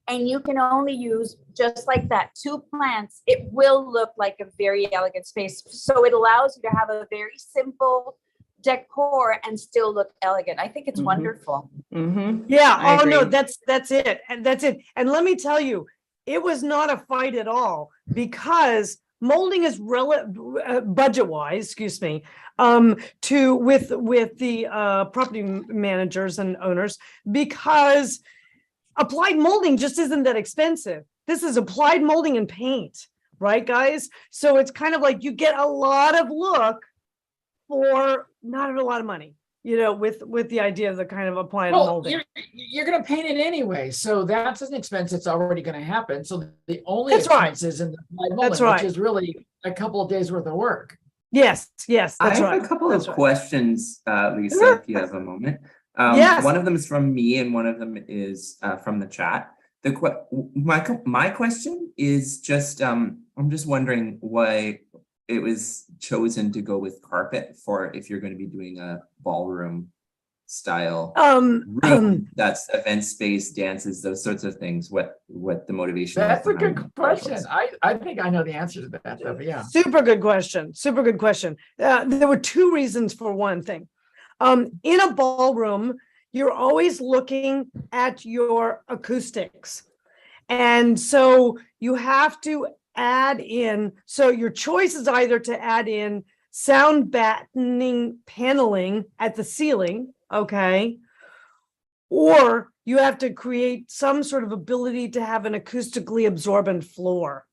and you can only use just like that 2 plants, it will look like a very elegant space. So it allows you to have a very simple decor and still look elegant. I think it's Mhm. wonderful. Yeah. I Oh no, agree. that's it. And that's it. And let me tell you, it was not a fight at all because molding is budget wise, excuse me, to with the property managers and owners, because applied molding just isn't that expensive. This is applied molding and paint, right, guys? So it's kind of like you get a lot of look for not a lot of money, you know, with the idea of the kind of applied molding. You're going to paint it anyway, so that's an expense that's already going to happen. So the only expense is in the applied molding, which is really a couple of days worth of work. Yes, that's I have right. a couple of questions, Lisa, if you have a moment. Yes. One of them is from me and one of them is from the chat. My question is just, I'm just wondering why it was chosen to go with carpet for if you're going to be doing a ballroom style room that's event space, dances, those sorts of things. What the motivation? That's a good question. I think I know the answer to that, but yeah. Super good question. Super good question. There were two reasons for one thing. In a ballroom, you're always looking at your acoustics. And so you have to add in, so your choice is either to add in sound battening paneling at the ceiling, okay, or you have to create some sort of ability to have an acoustically absorbent floor.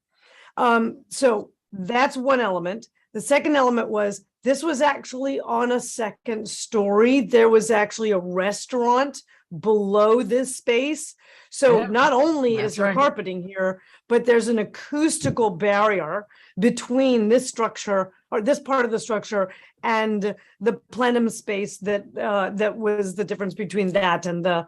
So that's one element. The second element was this was actually on a second story. There was actually a restaurant below this space. So not only is there carpeting here, but there's an acoustical barrier between this structure or this part of the structure and the plenum space that that was the difference between that and the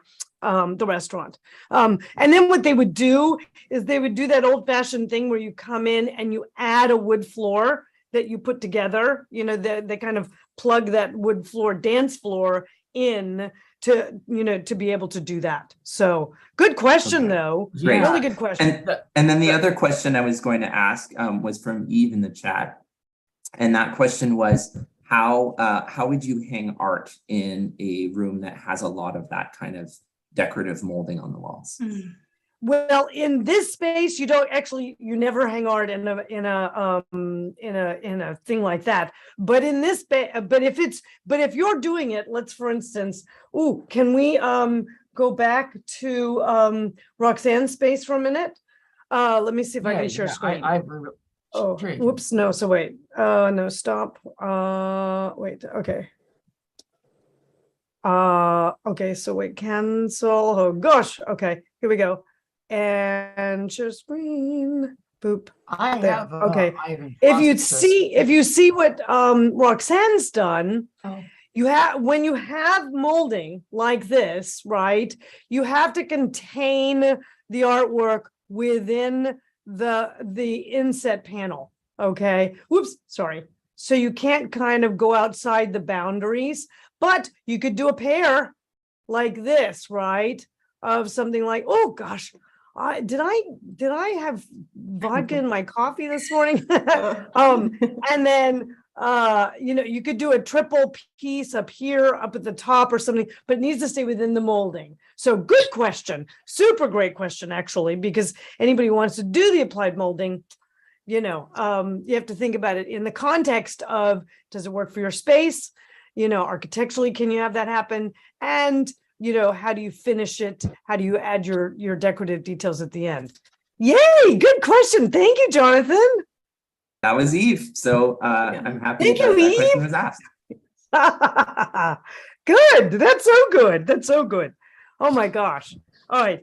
restaurant. And then what they would do is they would do that old-fashioned thing where you come in and you add a wood floor that you put together. You know, they kind of plug that wood floor, dance floor in to, you know, to be able to do that. So good question, though. Great. Really good question. And then the other question I was going to ask was from Eve in the chat. And that question was, how would you hang art in a room that has a lot of that kind of decorative molding on the walls? Well, in this space, you don't actually, you never hang art in a thing like that. But in this, but if you're doing it, let's, for instance, can we go back to Roxanne's space for a minute? Let me see if I can share screen. Whoops, no, so wait, no, stop. Wait, okay. Okay, so wait, cancel. Oh gosh, okay, here we go. And share screen. Boop. Okay. If you see what Roxanne's done, you have, when you have molding like this, right? You have to contain the artwork within the inset panel. Okay. Whoops, sorry. So you can't kind of go outside the boundaries, but you could do a pair like this, right? Of something like, oh gosh, did I have vodka in my coffee this morning? And then you know, you could do a triple piece up here, up at the top or something, but it needs to stay within the molding. So good question, super great question, actually, because anybody who wants to do the applied molding, you know, you have to think about it in the context of, does it work for your space? You know, architecturally, can you have that happen? And you know, how do you finish it? How do you add your decorative details at the end? Yay, good question. Thank you, Jonathan. That was Eve. So I'm happy Thank that you, that question was asked. Good. That's so good. That's so good. Oh my gosh. All right.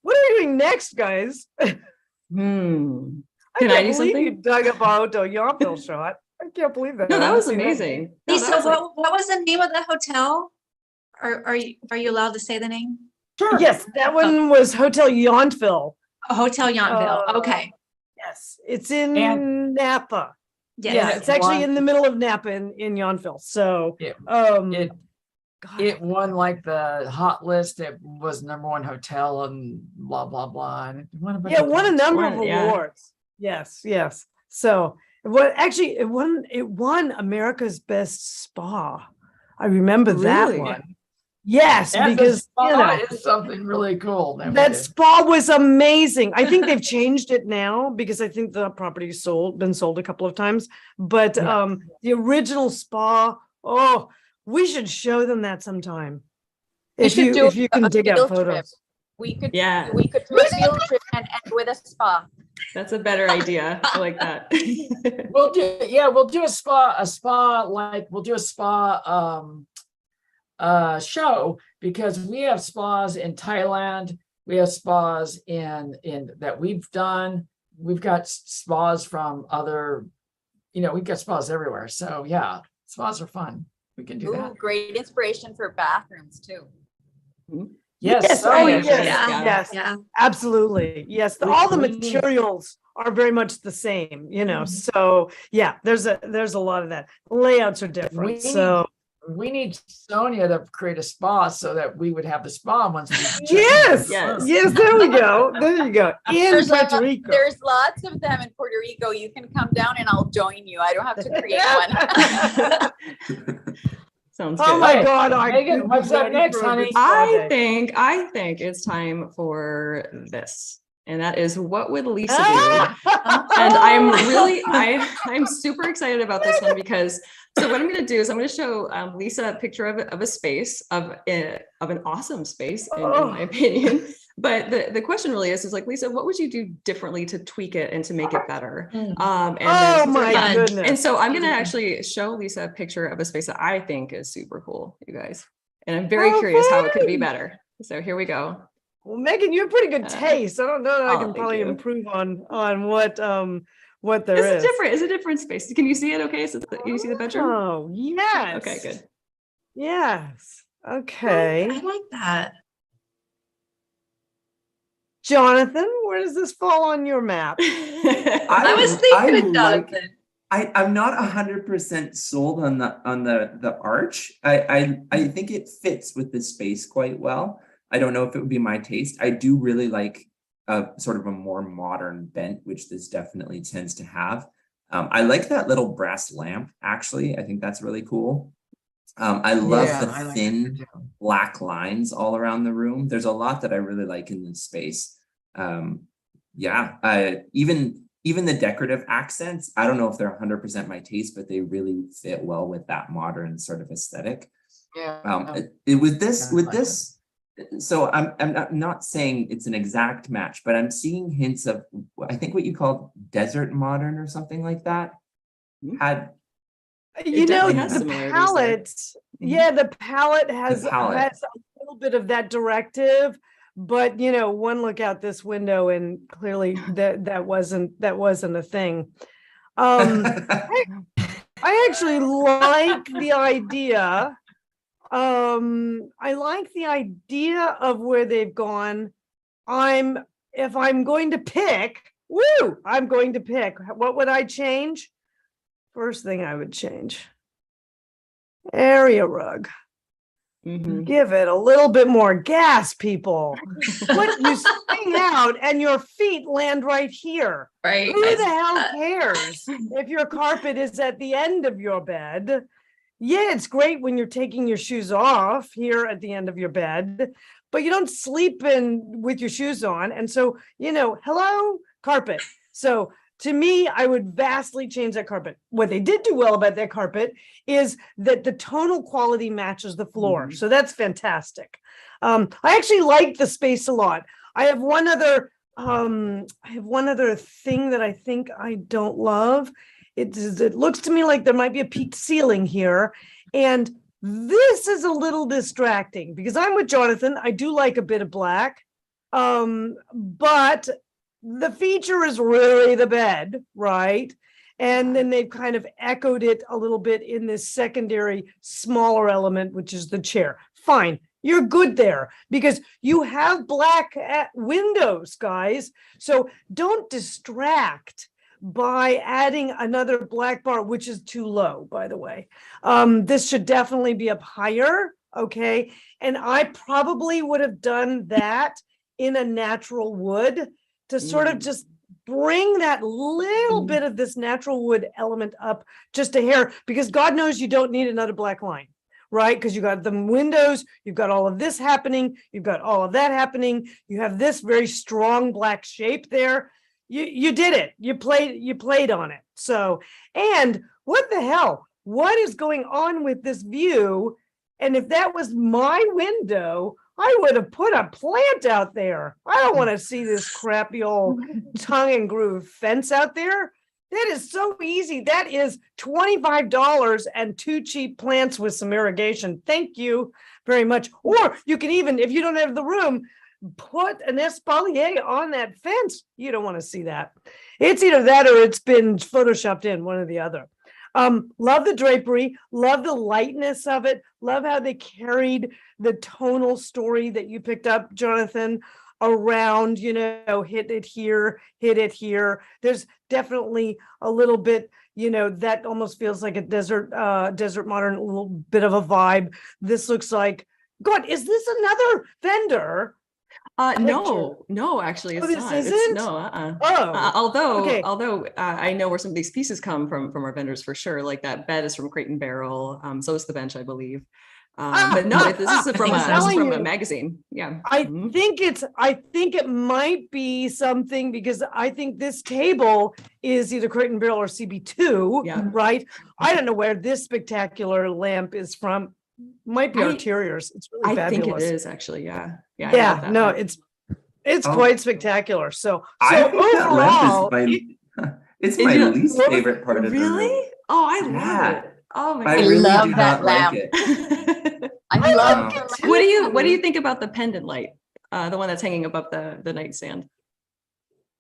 What are we doing next, guys? Can I do something? You dug up out a Yountville shot. I can't believe that. No, that was amazing. Lisa, what was the name of the hotel? Are you allowed to say the name? Sure. Yes, that one was Hotel Yountville. Hotel Yountville. Okay. Yes, it's in Napa. Yes. Yeah, it's actually in the middle of Napa in Yountville. So it won like the hot list. It was #1 hotel and blah blah blah. And it won a number of awards. Yes. So it won America's Best Spa. I remember that one. Yes, And the because spa is something really cool. that spa was amazing. I think they've changed it now because I think the property's been sold a couple of times. But Yeah. the original spa, oh, we should show them that sometime. We If should do you can a dig out field trip. photos. We could Yeah. we could do a field trip and end with a spa. That's a better idea. I like that. We'll do a spa like we'll do a spa show, because we have spas in Thailand, we have spas in that we've done, we've got spas from other, we've got spas everywhere. So yeah, spas are fun. We can do Ooh, that. great inspiration for bathrooms too. Yes. Oh, yes, yes, yeah. yes, Yeah. absolutely. Yes, We- all the we need- materials are very much the same, so yeah, there's a lot of that. Layouts are different, so. We need Sonia to create a spa so that we would have the spa once we Yes, Yes. yes, there we go. There you go. In There's Puerto Rico. There's lots of them in Puerto Rico. You can come down and I'll join you. I don't have to create one. Sounds Oh good. my Hey, God, I Megan, could be what's up ready next, for a honey? good spa day. I think it's time for this. And that is, what would Lisa do? Ah! And I'm super excited about this one because, so what I'm going to do is I'm going to show Lisa a picture of a space of an awesome space in my opinion. But the question really is like, Lisa, what would you do differently to tweak it and to make it better? Oh my goodness. And so I'm going to actually show Lisa a picture of a space that I think is super cool, you guys. And I'm very curious how it could be better. So here we go. Well, Megan, you have pretty good taste. I don't know that I can thank probably you. improve on what there is. It's a different space. Can you see it? Okay, so you see the bedroom? Oh, yes. Okay, good. Yes. Okay. I like that. Jonathan, where does this fall on your map? I was thinking of Jonathan. I'm not 100% sold on the arch. I think it fits with the space quite well. I don't know if it would be my taste. I do really like sort of a more modern bent, which this definitely tends to have. I like that little brass lamp, actually. I think that's really cool. I love the thin black lines all around the room. There's a lot that I really like in this space. Even the decorative accents, I don't know if they're 100% my taste, but they really fit well with that modern sort of aesthetic. With this, so I'm not saying it's an exact match, but I'm seeing hints of, I think what you called desert modern or something like that. The palette, the palette has a little bit of that directive, but one look out this window and clearly that wasn't a thing. I actually like the idea. I like the idea of where they've gone. If I'm going to pick, what would I change? First thing I would change, area rug. Give it a little bit more gas, people. What, you swing out and your feet land right here. Right. Who the hell cares if your carpet is at the end of your bed? Yeah, it's great when you're taking your shoes off here at the end of your bed, but you don't sleep with your shoes on. And so, hello, carpet. So to me, I would vastly change that carpet. What they did do well about that carpet is that the tonal quality matches the floor. So that's fantastic. I actually like the space a lot. I have one other thing that I think I don't love. It looks to me like there might be a peaked ceiling here. And this is a little distracting because I'm with Jonathan. I do like a bit of black, but the feature is really the bed, right? And then they've kind of echoed it a little bit in this secondary smaller element, which is the chair. Fine, you're good there because you have black windows, guys. So don't distract by adding another black bar, which is too low, by the way. This should definitely be up higher, okay? And I probably would have done that in a natural wood to sort of just bring that little bit of this natural wood element up just a hair, because God knows you don't need another black line, right? Because you got the windows, you've got all of this happening, you've got all of that happening. You have this very strong black shape there. You did it. You played on it. So, and what the hell? What is going on with this view? And if that was my window, I would have put a plant out there. I don't want to see this crappy old tongue and groove fence out there. That is so easy. That is $25 and 2 cheap plants with some irrigation. Thank you very much. Or you can even, if you don't have the room, put an espalier on that fence. You don't want to see that. It's either that or it's been photoshopped in, one or the other. Love the drapery, love the lightness of it, love how they carried the tonal story that you picked up, Jonathan, around, hit it here. There's definitely a little bit, that almost feels like a desert modern, a little bit of a vibe. This looks like, God, is this another vendor? No, actually, it's this not. isn't? Although I know where some of these pieces come from our vendors for sure. Like that bed is from Crate and Barrel. So is the bench, I believe. But no, this is from a magazine. Yeah. I think it might be something, because I think this table is either Crate and Barrel or CB2, right? I don't know where this spectacular lamp is from. Might be Arteriors. It's really fabulous. I think it is actually, yeah. Yeah, no, it's quite spectacular. So overall, it's my least favorite part of the room. Really? Oh, I love it. Oh my God. I really love do that not lamp. like it. I love it. What do you think about the pendant light? The one that's hanging above the nightstand?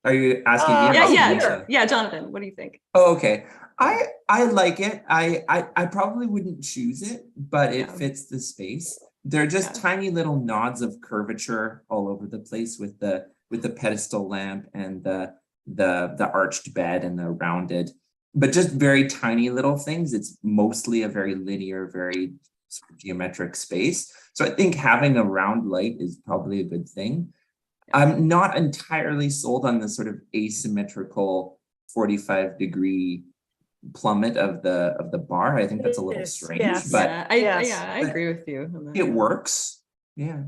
Are you asking me? Yeah, Jonathan, what do you think? Oh, okay. I like it. I probably wouldn't choose it, but it fits the space. They're just tiny little nods of curvature all over the place with the pedestal lamp and the arched bed and the rounded, but just very tiny little things. It's mostly a very linear, very sort of geometric space. So I think having a round light is probably a good thing. I'm not entirely sold on the sort of asymmetrical 45-degree plummet of the bar. I think that's a little strange, but I agree with you on that. It works. Yeah.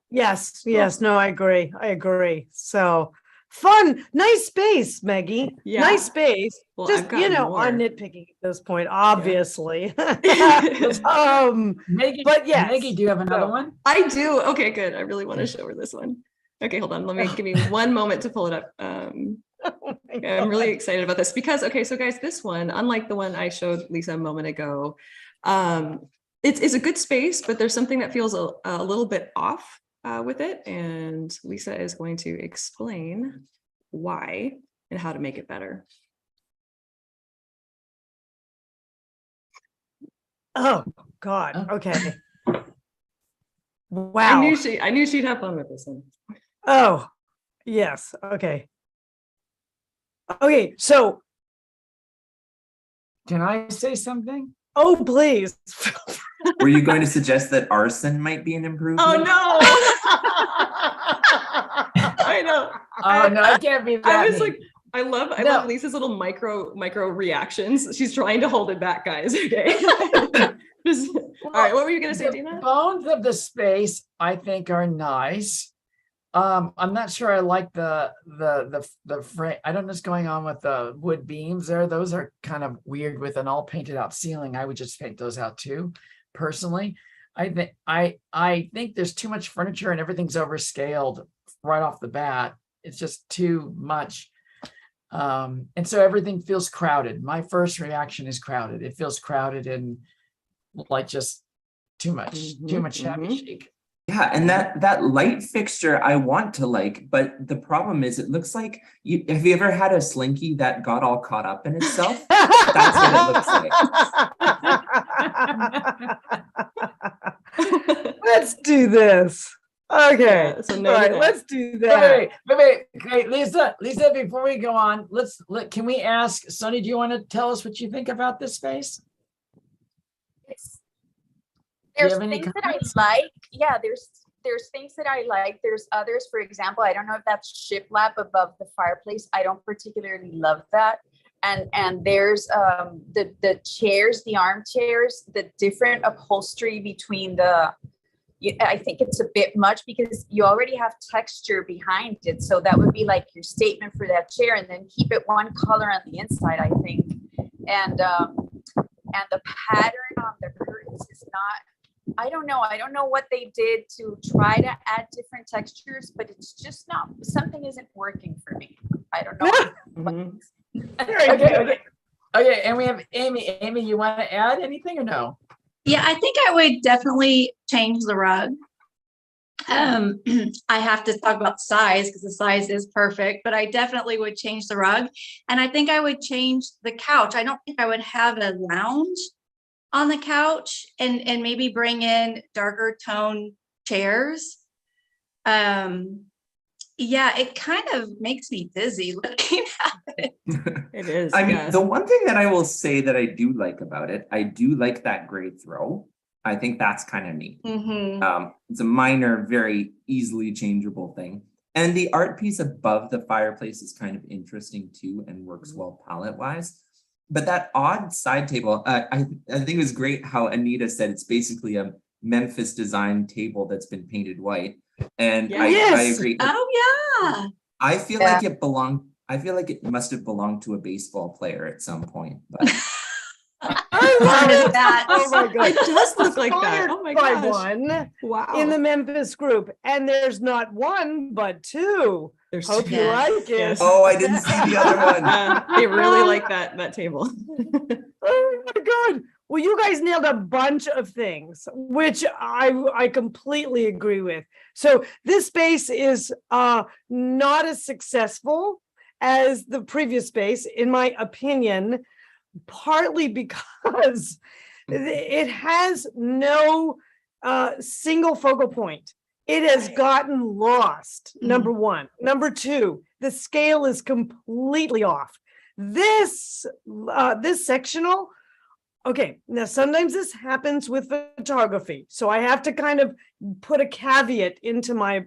Yes. No, I agree. So fun, nice space, Maggie. Yeah. Nice space. Well, just I'm nitpicking at this point, obviously. Maggie, but yes. Maggie, do you have another one? I do. Okay, good. I really want to show her this one. Okay, hold on. Give me one moment to pull it up. I'm really excited about this because, so guys, this one, unlike the one I showed Lisa a moment ago, it's a good space, but there's something that feels a little bit off with it. And Lisa is going to explain why and how to make it better. Oh, God. Okay. Wow. I knew she'd have fun with this one. Oh, yes. Okay. Okay, so can I say something? Oh, please. Were you going to suggest that arson might be an improvement? Oh no! I know. Oh no, I can't be that. I was like, I love Lisa's little micro reactions. She's trying to hold it back, guys. Okay. All right, what were you gonna say, Dina? The bones of the space, I think, are nice. I'm not sure I like the frame. I don't know what's going on with the wood beams there. Those are kind of weird with an all painted out ceiling. I would just paint those out too, personally. I think there's too much furniture and everything's overscaled right off the bat. It's just too much. And so everything feels crowded. My first reaction is crowded. It feels crowded and like just too much shabby chic. Yeah, and that light fixture I want to like, but the problem is it looks like have you ever had a slinky that got all caught up in itself? That's what it looks like. Let's do this. Okay. So all right, let's do that. Wait, Lisa, before we go on, can we ask Sonny, do you want to tell us what you think about this space? There's things that I like. Yeah, there's things that I like. There's others, for example, I don't know if that's shiplap above the fireplace. I don't particularly love that. and there's the chairs, the armchairs, the different upholstery between I think it's a bit much because you already have texture behind it. So that would be like your statement for that chair, and then keep it one color on the inside, I think. And the pattern on the curtains is not, I don't know what they did to try to add different textures, but it's just not, something isn't working for me. I don't know. Okay. And we have Amy. Amy, you want to add anything or no? Yeah, I think I would definitely change the rug. I have to talk about size because the size is perfect, but I definitely would change the rug. And I think I would change the couch. I don't think I would have a lounge on the couch, and maybe bring in darker tone chairs. Yeah, it kind of makes me dizzy looking at it. It is. I mean, yes. the one thing that I will say that I do like about it, I do like that gray throw. I think that's kind of neat. It's a minor, very easily changeable thing. And the art piece above the fireplace is kind of interesting too, and works well palette wise. But that odd side table, I think it was great how Anita said it's basically a Memphis design table that's been painted white. And I agree. Oh yeah. I feel like it belonged. I feel like it must have belonged to a baseball player at some point. But I love that. Oh my god, It does look like that. Inspired Oh my by gosh. one Wow. in the Memphis group, and there's not one but two. There's Hope two. you Yes. like it. Yes. oh, I didn't see the other one. Yeah, they really like that table. Oh my god. Well, you guys nailed a bunch of things, which I completely agree with. So this space is not as successful as the previous space, in my opinion, partly because it has no single focal point. It has gotten lost, number one. Number two, the scale is completely off. This sectional, okay, now sometimes this happens with photography, so I have to kind of put a caveat into my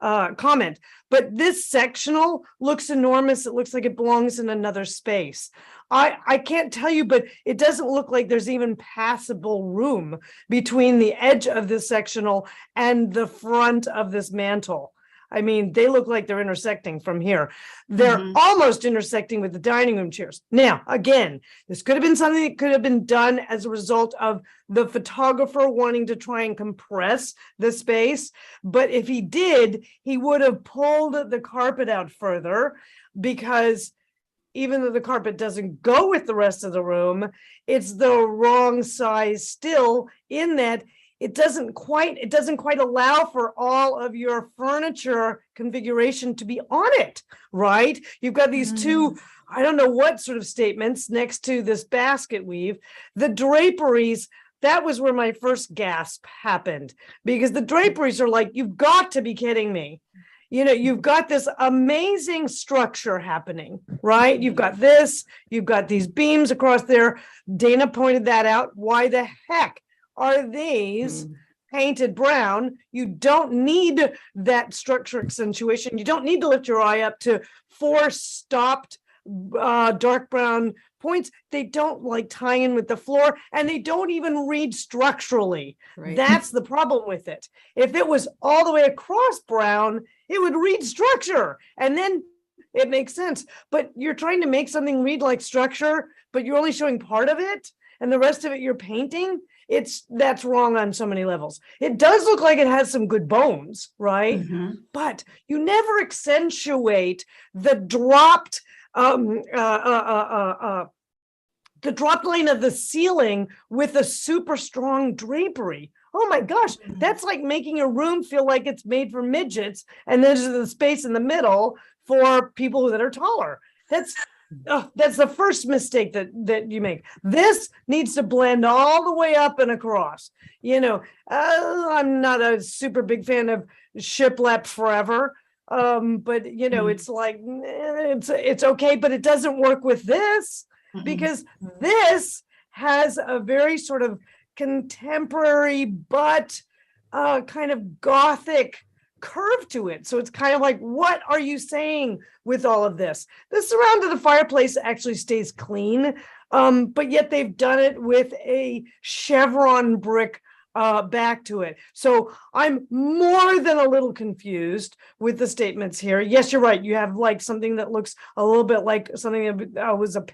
comment. But this sectional looks enormous. It looks like it belongs in another space. I can't tell you, but it doesn't look like there's even passable room between the edge of this sectional and the front of this mantle. I mean, they look like they're intersecting from here. They're almost intersecting with the dining room chairs. Now, again, this could have been something that could have been done as a result of the photographer wanting to try and compress the space. But if he did, he would have pulled the carpet out further, because even though the carpet doesn't go with the rest of the room, it's the wrong size still, in that it doesn't quite allow for all of your furniture configuration to be on it, right? You've got these two, I don't know what sort of statements next to this basket weave. The draperies, that was where my first gasp happened, because the draperies are like, you've got to be kidding me. You know, you've got this amazing structure happening, right? You've got this, you've got these beams across there. Dana pointed that out. Why the heck are these painted brown? You don't need that structure accentuation. You don't need to lift your eye up to 4 stopped dark brown points. They don't like tie in with the floor, and they don't even read structurally. Right. That's the problem with it. If it was all the way across brown, it would read structure, and then it makes sense. But you're trying to make something read like structure, but you're only showing part of it, and the rest of it you're painting. That's wrong on so many levels. It does look like it has some good bones, right? But you never accentuate the dropped the drop line of the ceiling with a super strong drapery. Oh my gosh, that's like making a room feel like it's made for midgets, and there's the space in the middle for people that are taller. That's the first mistake that you make. This needs to blend all the way up and across. You know, I'm not a super big fan of shiplap forever. But you know, it's like, it's okay, but it doesn't work with this, because this has a very sort of contemporary but kind of Gothic curve to it. So it's kind of like, what are you saying with all of this? The surround of the fireplace actually stays clean, but yet they've done it with a chevron brick back to it. So I'm more than a little confused with the statements here. Yes, you're right. You have like something that looks a little bit like something that was a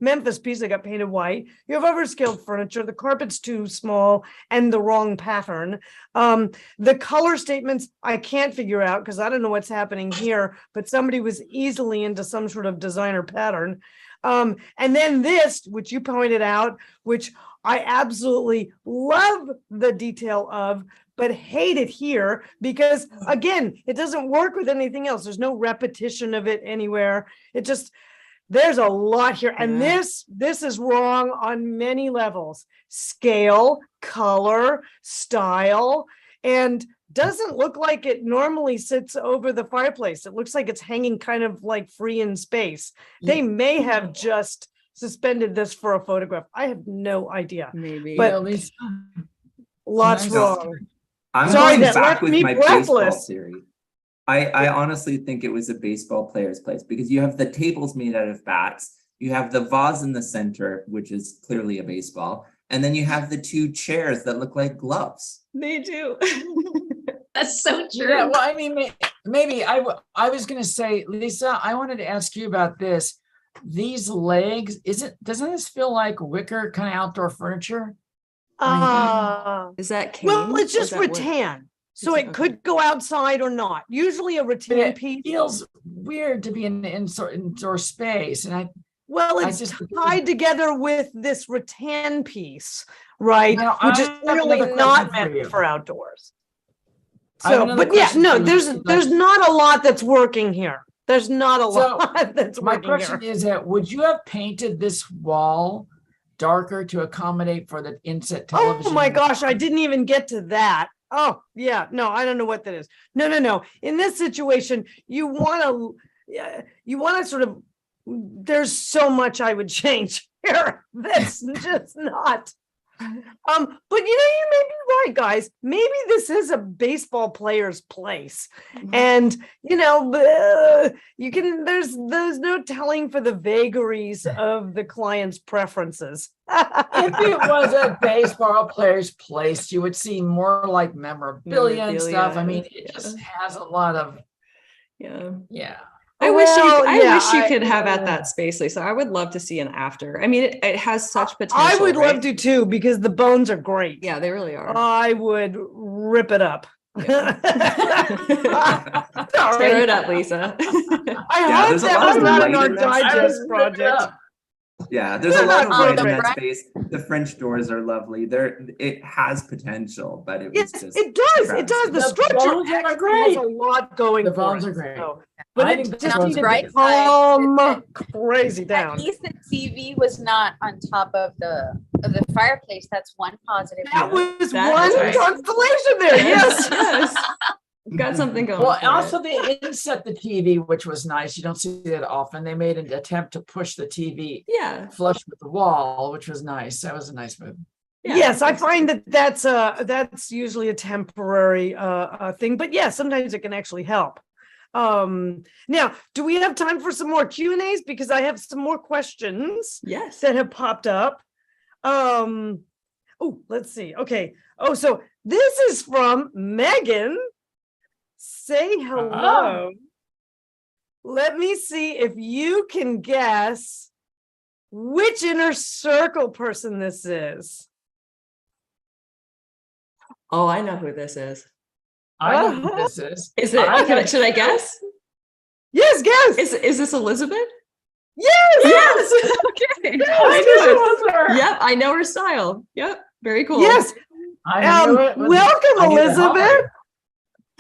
Memphis piece that got painted white. You have overscaled furniture. The carpet's too small and the wrong pattern. The color statements I can't figure out because I don't know what's happening here, but somebody was easily into some sort of designer pattern. And then this, which you pointed out, which I absolutely love the detail of, but hate it here because, again, it doesn't work with anything else. There's no repetition of it anywhere. It just, there's a lot here. And this is wrong on many levels: scale, color, style, and doesn't look like it normally sits over the fireplace. It looks like it's hanging kind of like free in space. They may have just suspended this for a photograph. I have no idea. Maybe. But at least lots nice. wrong. I'm Sorry, going that back left with me my baseball breathless. theory. I honestly think it was a baseball player's place because you have the tables made out of bats, you have the vase in the center, which is clearly a baseball, and then you have the two chairs that look like gloves. They do. That's so true. Yeah, well, I mean, maybe I was going to say, Lisa, I wanted to ask you about this. These legs, doesn't this feel like wicker kind of outdoor furniture? Is that cane? Well, it's Or just is that wood? rattan. So It's- it could go outside or not. Usually a But rattan it piece. feels weird to be in indoor space, and Well, I it's just- tied together with this rattan piece, right? Now, Which is I have clearly another not question for you. meant for outdoors. I have So, another but yeah, question no, for you. there's not a lot that's working here. There's not a So, lot that's my working question here. is that would you have painted this wall darker to accommodate for the inset television? Oh my gosh, I didn't even get to that. Oh, yeah, no, I don't know what that is. No. In this situation, you want to sort of, there's so much I would change here. That's just not. But you may be right, guys. Maybe this is a baseball player's place. And you can there's no telling for the vagaries of the client's preferences. If it was a baseball player's place, you would see more like memorabilia and stuff. I mean, it just has a lot of, yeah. I wish you could have at that space, Lisa. I would love to see an after. I mean, it has such potential. I would right? love to too, because the bones are great. Yeah, they really are. I would rip it up. Tear it up, Lisa. I hope there's a that lot was of not light an Art in that Digest space. project. Yeah, there's a lot of On light the in that front. space. The French doors are lovely. It has potential, but it was Yes, just it does. It does. The The structure bones are actually great. has a lot going. The for bones it, are great. so- But I it think the just bones needed are to great. calm crazy At down. least the TV was not on top of the fireplace. That's one positive. That was That one is right. constellation there. Yes. yes. Got something going. Well, for also it. they inset the TV, which was nice. You don't see that often. They made an attempt to push the TV Yeah. flush with the wall, which was nice. That was a nice move. Yeah, Yes, I find that's usually a temporary thing, but yeah, sometimes it can actually help. Now, do we have time for some more Q&As? Because I have some more questions Yes. that have popped up. Oh, let's see. Okay. Oh, so this is from Megan. Say hello. Let me see if you can guess which inner circle person this is. Oh, I know who this is. I know who this is. Is it? Should I guess? Yes, guess. Is this Elizabeth? Yes. Yes. Okay. Yes, I yes, knew it. was her. Yep, I know her style. Yep, very cool. Yes. I knew it was- Welcome, I knew the hell of it. Elizabeth.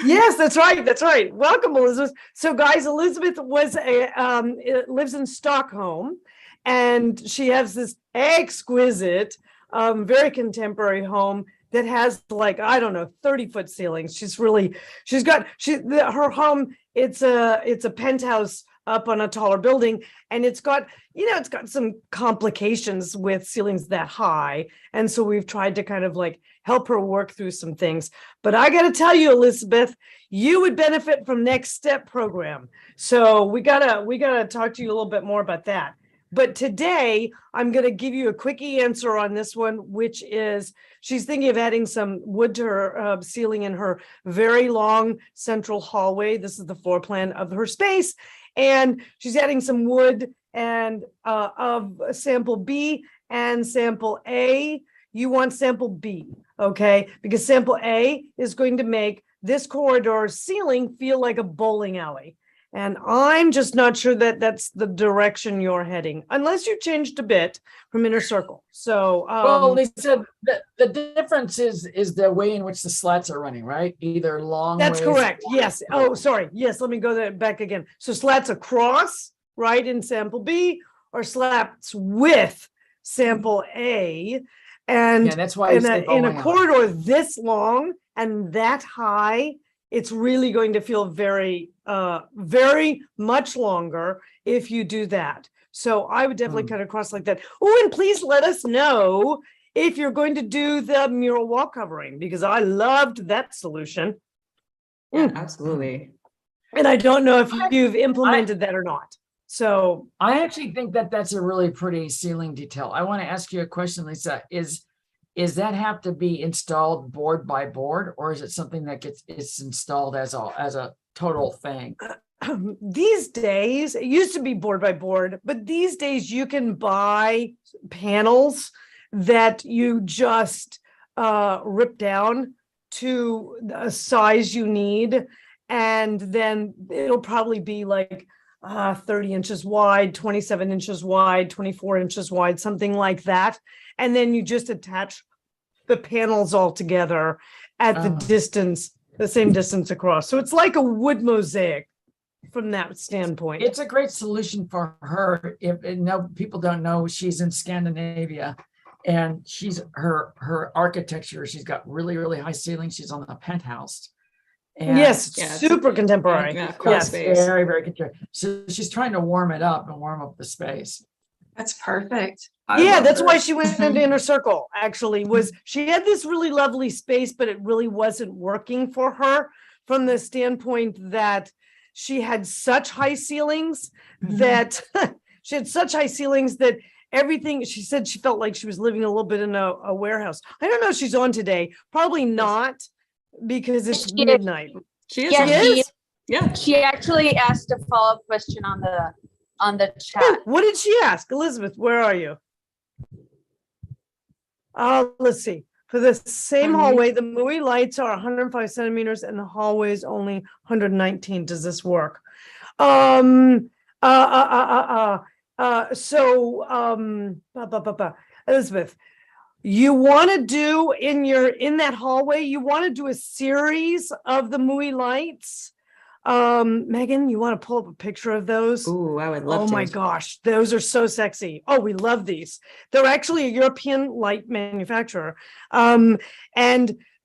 Yes, that's right. That's right. Welcome, Elizabeth. So, guys, Elizabeth lives in Stockholm, and she has this exquisite, very contemporary home that has, like, I don't know, 30-foot ceilings. Her home. It's a penthouse up on a taller building, and it's got some complications with ceilings that high. And so we've tried to kind of like help her work through some things. But I got to tell you, Elizabeth, you would benefit from Next Step program. So we gotta talk to you a little bit more about that. But today I'm going to give you a quick answer on this one, which is she's thinking of adding some wood to her ceiling in her very long central hallway. This is the floor plan of her space. And she's adding some wood and of sample B and sample A. You want sample B, okay? Because sample A is going to make this corridor ceiling feel like a bowling alley. And I'm just not sure that that's the direction you're heading, unless you changed a bit from inner circle. So, well, Lisa, the difference is the way in which the slats are running, right? Either long. That's ways correct. Yes. Oh, sorry. Yes. Let me go back again. So slats across, right, in sample B, or slats with sample A. And yeah, that's why in a corridor this long and that high, it's really going to feel very, very much longer if you do that. So I would definitely cut across like that. Oh, and please let us know if you're going to do the mural wall covering, because I loved that solution. Yeah, absolutely. And I don't know if you've implemented that or not. So I actually think that that's a really pretty ceiling detail. I want to ask you a question, Lisa. Is that have to be installed board by board, or is it something that it's installed as a total thing? These days, it used to be board by board, but these days you can buy panels that you just rip down to the size you need, and then it'll probably be like 30 inches wide, 27 inches wide, 24 inches wide, something like that. And then you just attach the panels all together at the distance, the same distance across. So it's like a wood mosaic from that standpoint. It's a great solution for her. If people don't know, she's in Scandinavia, and her architecture, she's got really, really high ceilings. She's on a penthouse. And yes, super contemporary. Yes, very, very contemporary. So she's trying to warm it up and warm up the space. That's perfect. Yeah, that's why she went into Inner Circle, actually, was she had this really lovely space, but it really wasn't working for her from the standpoint that she had such high ceilings that she had such high ceilings that everything, she said she felt like she was living a little bit in a warehouse. I don't know if she's on today. Probably not, because it's midnight. She is. Yeah, She is? Yeah. She actually asked a follow-up question on the chat. What did she ask? Elizabeth, where are you? Let's see. For the same hallway, the MUI lights are 105 centimeters and the hallway is only 119. Does this work? Elizabeth, you want to do in that hallway, you want to do a series of the MUI lights. Megan, you want to pull up a picture of those? Ooh, I would love to. Oh my gosh, those are so sexy. Oh, we love these. They're actually a European light manufacturer. And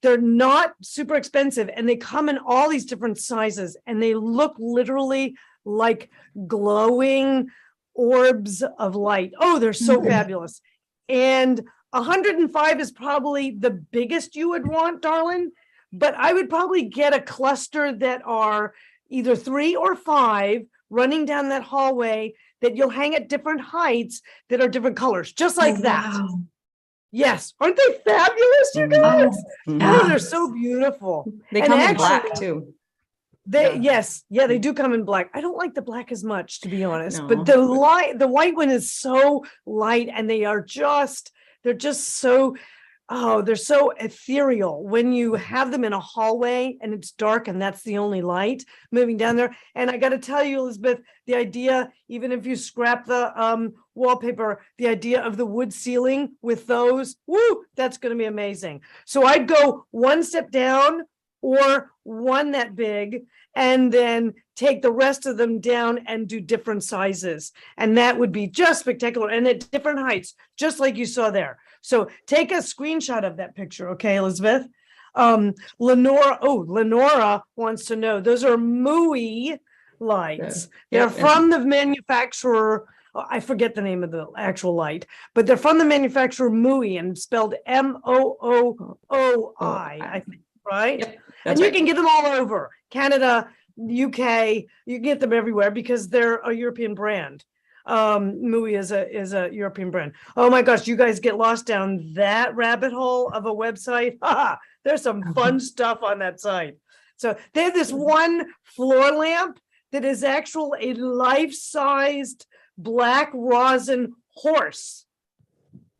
they're not super expensive, and they come in all these different sizes, and they look literally like glowing orbs of light. Oh, they're so fabulous. And 105 is probably the biggest you would want, darling. But I would probably get a cluster that are either 3 or 5 running down that hallway that you'll hang at different heights that are different colors, just like that. Wow. Yes. Aren't they fabulous, you guys? Oh, they're so beautiful. They And come in actually, black too. Yes, they do come in black. I don't like the black as much, to be honest, No. but the white one is so light, and they're just so, oh, they're so ethereal when you have them in a hallway and it's dark and that's the only light moving down there. And I got to tell you, Elizabeth, the idea, even if you scrap the wallpaper, the idea of the wood ceiling with those, woo, that's going to be amazing. So I'd go one step down or one that big, and then take the rest of them down and do different sizes. And that would be just spectacular, and at different heights, just like you saw there. So take a screenshot of that picture, okay, Elizabeth? Lenora wants to know, those are MUI lights. Yeah. They're from the manufacturer. I forget the name of the actual light, but they're from the manufacturer Mooi and spelled Mooi, I think, right? Yep, And that's you right. can get them all over Canada, UK. You can get them everywhere because they're a European brand. Mooi is a European brand. Oh my gosh, you guys get lost down that rabbit hole of a website. There's some fun stuff on that site. So they have this one floor lamp that is actual a life-sized black rosin horse,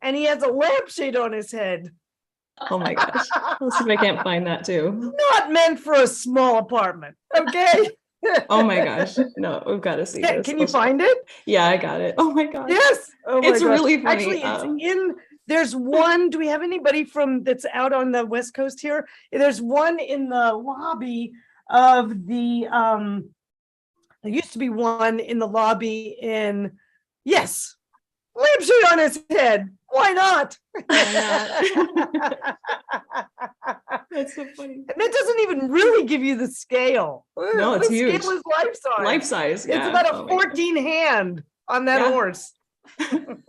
and he has a lampshade on his head. Oh my gosh. Let's see if I can't find that too. Not meant for a small apartment. Okay. Oh my gosh. No, we've got to see this. Can you find it? Yeah, I got it. Oh my gosh. Yes. Oh my It's gosh. really funny. Actually, there's one. Do we have anybody that's out on the West Coast here? There's one in the lobby of the there used to be one in the lobby yes, lampshade on his head. Why not? That's so funny. And that doesn't even really give you the scale. No, it's the huge. Scale is life size. Life size. It's Yeah. about a Oh my gosh. 14 hand on that Yeah. horse. Um,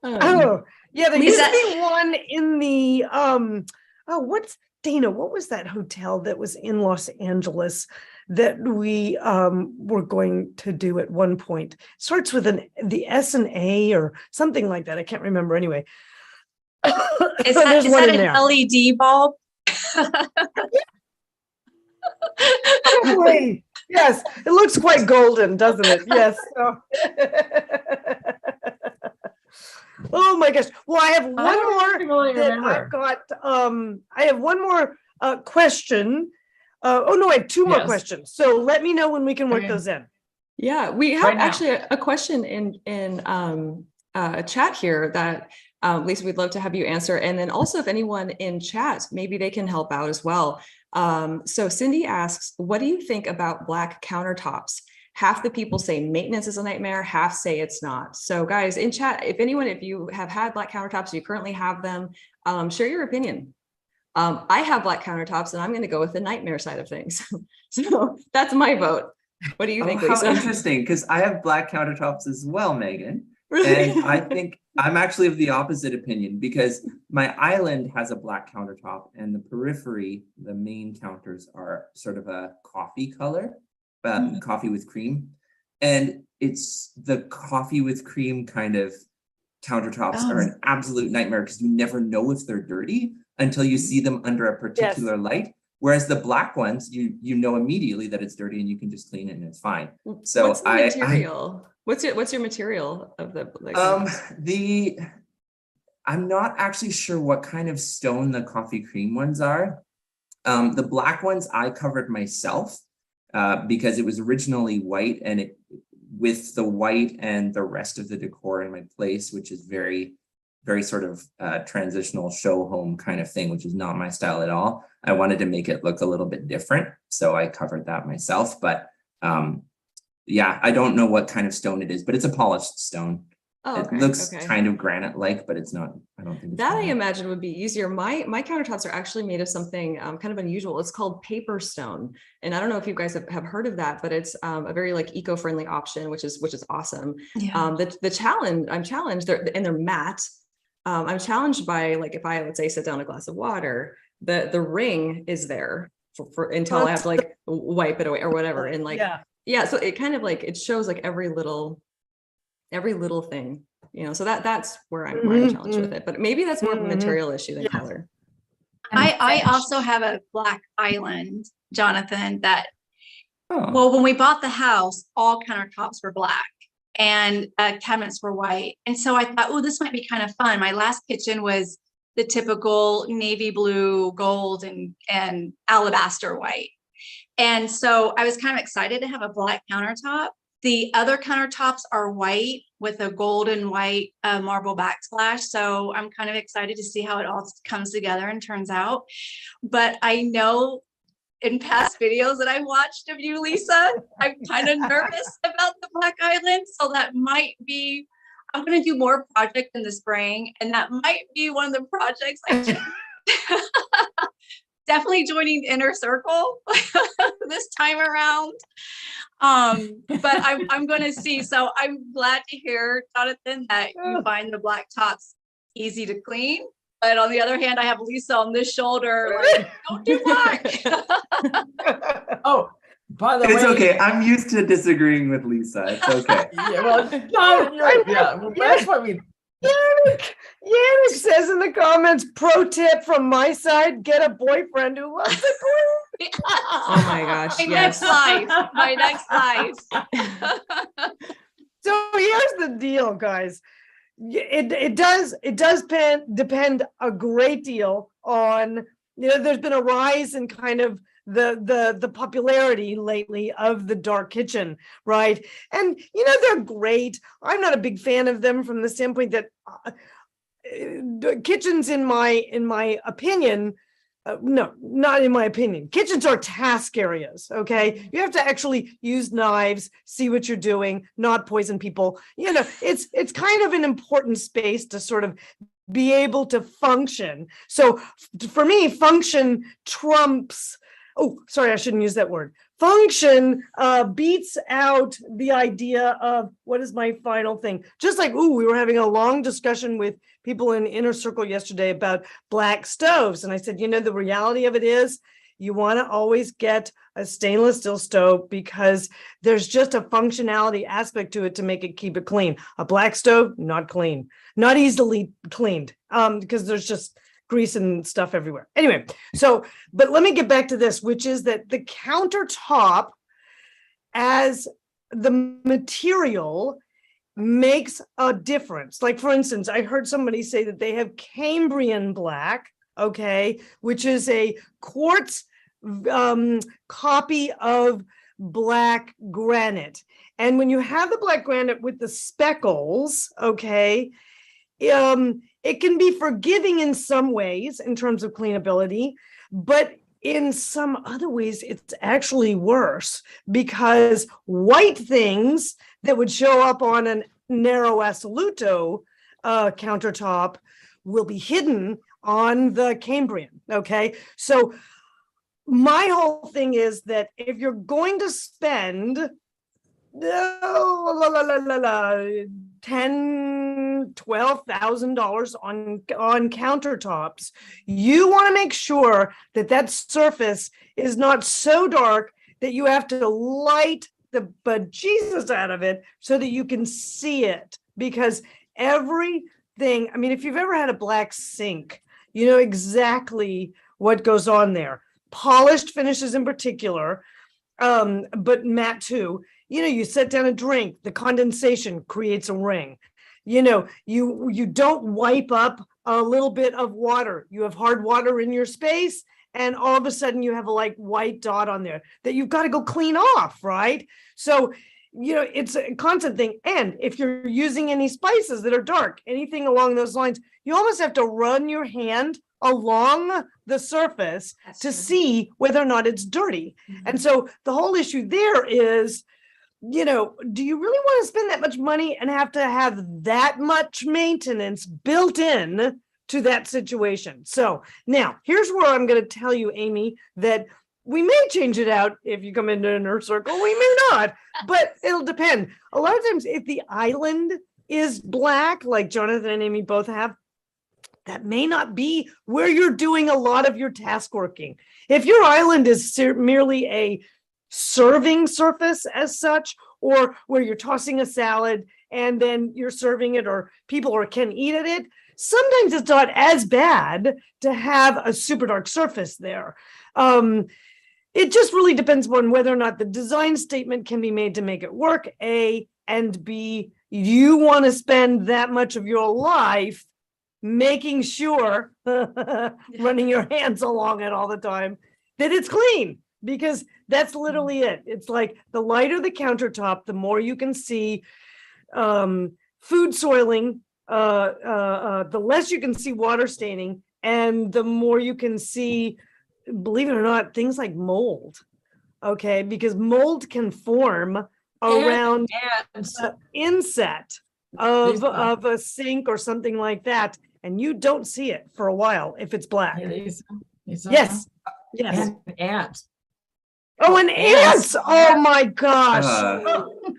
Oh, yeah, there used Lisa- to be one in the what's Dana, what was that hotel that was in Los Angeles that we were going to do at one point? Starts with the S and A or something like that. I can't remember anyway. Is There's one that in an there. LED bulb? Probably. Yes, it looks quite golden, doesn't it? Yes. So- Oh my gosh. Well, I have one more really that remember. I've got. I have one more question. Oh no, I have two more Yes. questions. So let me know when we can work Okay. those in. Yeah, we have Right now. actually a question in chat here that Lisa, we'd love to have you answer. And then also if anyone in chat, maybe they can help out as well. So Cindy asks, what do you think about black countertops? Half the people say maintenance is a nightmare, half say it's not. So guys in chat, if you have had black countertops, you currently have them, share your opinion. I have black countertops and I'm going to go with the nightmare side of things. So that's my vote. What do you think, How Lisa? interesting, because I have black countertops as well, Megan. Really? And I think I'm actually of the opposite opinion because my island has a black countertop and the periphery, the main counters are sort of a coffee color, coffee with cream. And it's the coffee with cream kind of countertops are an absolute nightmare because you never know if they're dirty until you see them under a particular light. Whereas the black ones, you know immediately that it's dirty and you can just clean it and it's fine. So what's the material? What's your material of the I'm not actually sure what kind of stone the coffee cream ones are. The black ones I covered myself because it was originally white, and it with the white and the rest of the decor in my place, which is very, very sort of transitional show home kind of thing, which is not my style at all. I wanted to make it look a little bit different, so I covered that myself. But yeah, I don't know what kind of stone it is, but it's a polished stone. Oh, okay, It looks okay. kind of granite-like, but it's not. I don't think it's That I granite. imagine would be easier. My countertops are actually made of something kind of unusual. It's called paper stone, and I don't know if you guys have heard of that, but it's a very like eco-friendly option, which is awesome. Yeah. The challenge, I'm challenged, they're matte. I'm challenged by, like, if I, let's say, set down a glass of water, the ring is there for until I have to like wipe it away or whatever, and like yeah, so it kind of like it shows like every little thing, you know, so that's where I'm challenged with it, but maybe that's more of a material issue than color. I also have a black island, Jonathan, that, Oh. well, when we bought the house, all countertops were black and cabinets were white. And so I thought, oh, this might be kind of fun. My last kitchen was the typical navy blue, gold, and alabaster white. And so I was kind of excited to have a black countertop. The other countertops are white with a golden white marble backsplash. So I'm kind of excited to see how it all comes together and turns out. But I know in past videos that I watched of you, Lisa, I'm kind of nervous about the Black Island. So that might be, I'm going to do more projects in the spring. And that might be one of the projects I definitely joining Inner Circle this time around. But I'm going to see. So I'm glad to hear, Jonathan, that you find the black tops easy to clean. But on the other hand, I have Lisa on this shoulder, like, don't do much. Oh, by the way, It's okay. I'm used to disagreeing with Lisa. It's okay. Yeah, well, John, yeah, well, that's what we. Yannick says in the comments, pro tip from my side, get a boyfriend who loves to clean. Oh my gosh. My Yes. next life. My next life. So here's the deal, guys. It does depend a great deal on, there's been a rise in kind of the popularity lately of the dark kitchen, right? And they're great. I'm not a big fan of them from the standpoint that kitchens, in my opinion, no, not in my opinion. Kitchens are task areas, okay? You have to actually use knives, see what you're doing, not poison people. It's kind of an important space to sort of be able to function. So for me, function trumps, oh, sorry, I shouldn't use that word. Function beats out the idea of what is my final thing. Just like, we were having a long discussion with people in Inner Circle yesterday about black stoves. And I said, the reality of it is you want to always get a stainless steel stove because there's just a functionality aspect to it to make it keep it clean. A black stove, not clean, not easily cleaned because there's just grease and stuff everywhere. Anyway, but let me get back to this, which is that the countertop as the material makes a difference. Like, for instance, I heard somebody say that they have Cambrian black, okay, which is a quartz copy of black granite. And when you have the black granite with the speckles, okay, it can be forgiving in some ways in terms of cleanability, but in some other ways, it's actually worse because white things that would show up on a narrow assoluto countertop will be hidden on the Cambrian, okay? So my whole thing is that if you're going to spend $10,000-$12,000 on countertops, you want to make sure that surface is not so dark that you have to light the bejesus out of it so that you can see it. Because everything, I mean, if you've ever had a black sink, you know exactly what goes on there. Polished finishes in particular, but matte too. You set down a drink, the condensation creates a ring. You don't wipe up a little bit of water. You have hard water in your space, and all of a sudden you have a white dot on there that you've got to go clean off, right? So, it's a constant thing. And if you're using any spices that are dark, anything along those lines, you almost have to run your hand along the surface to see whether or not it's dirty. Mm-hmm. And so the whole issue there is, do you really want to spend that much money and have to have that much maintenance built in to that situation? So now here's where I'm going to tell you, Amy, that we may change it out if you come into Inner Circle. We may not, but it'll depend. A lot of times if the island is black, like Jonathan and Amy both have, that may not be where you're doing a lot of your task working. If your island is merely a serving surface as such, or where you're tossing a salad and then you're serving it, or people can eat at it, sometimes it's not as bad to have a super dark surface there. It just really depends on whether or not the design statement can be made to make it work, A, and B, you want to spend that much of your life making sure, running your hands along it all the time, that it's clean, because that's literally it. It's like the lighter the countertop, the more you can see food soiling, the less you can see water staining, and the more you can see, believe it or not, things like mold. Okay, because mold can form around the inset of a sink or something like that, and you don't see it for a while if it's black. Lisa? Yes. Yes. And ants. Oh, and ants. Oh my gosh.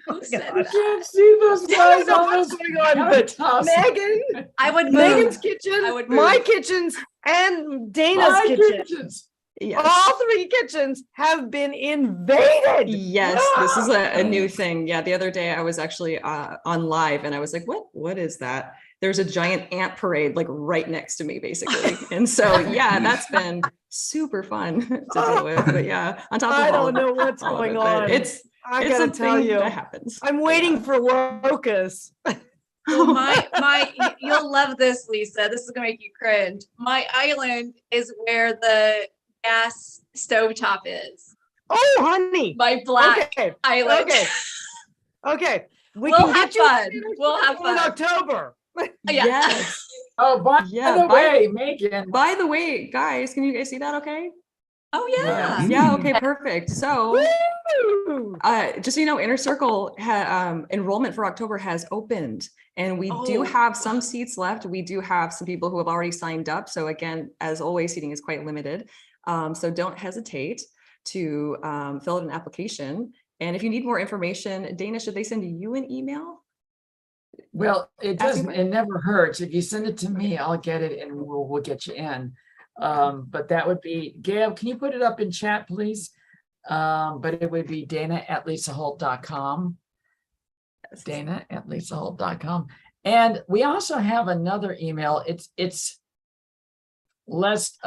Who said I that? can't see those I don't guys know on what's those going on, but countertops. Megan, I would Megan's move. kitchen, I would my move. kitchens, and Dana's My kitchen. kitchens. Yes. All three kitchens have been invaded. Yes, this is a new Nice. thing. Yeah, the other day I was actually on live and I was like, what is that? There's a giant ant parade like right next to me, basically. And so yeah, that's been super fun to deal with. But yeah, on top of I all don't know what's all of going it, but on. it's I it's gotta tell something you, that happens. I'm But waiting yeah. for locusts. Well, you'll love this, Lisa. This is gonna make you cringe. My island is where the gas stovetop is. Oh, honey. My black Okay. island. Okay. Okay. We We'll can have get you fun. We'll have in fun. October. Yeah. Yes. Oh, by Yeah, the by- way, Megan. By the way, guys, can you guys see that okay? Oh yeah. Yeah. Yeah, okay, perfect. So Woo! just so you know, Inner Circle enrollment for October has opened, and we do Oh. have some seats left. We do have some people who have already signed up. So again, as always, seating is quite limited. So don't hesitate to fill out an application. And if you need more information, Dana, should they send you an email? Well, it Asking doesn't, it never hurts. If you send it to me, I'll get it and we'll get you in. But that would be, Gail, can you put it up in chat, please? But it would be dana@lisaholt.com. Dana@lisaholt.com. And we also have another email. It's less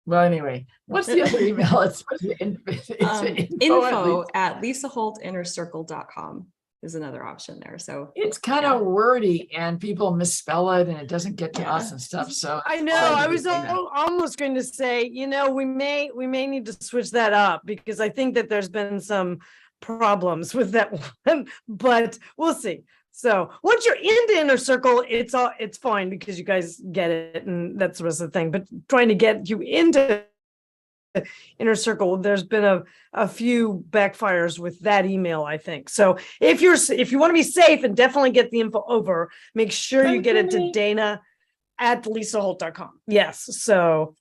well, anyway, what's the other email? It's Info at lisaholtinnercircle.com is another option there. So it's kind of wordy and people misspell it and it doesn't get to us Yeah. and stuff. So I know. I was almost going to say, we may need to switch that up because I think that there's been some problems with that one, but we'll see. So once you're into Inner Circle, it's fine because you guys get it and that's the rest of the thing. But trying to get you into Inner Circle, there's been a few backfires with that email, I think. So if you want to be safe and definitely get the info over, make sure you get it to Dana@lisaholt.com. Yes. So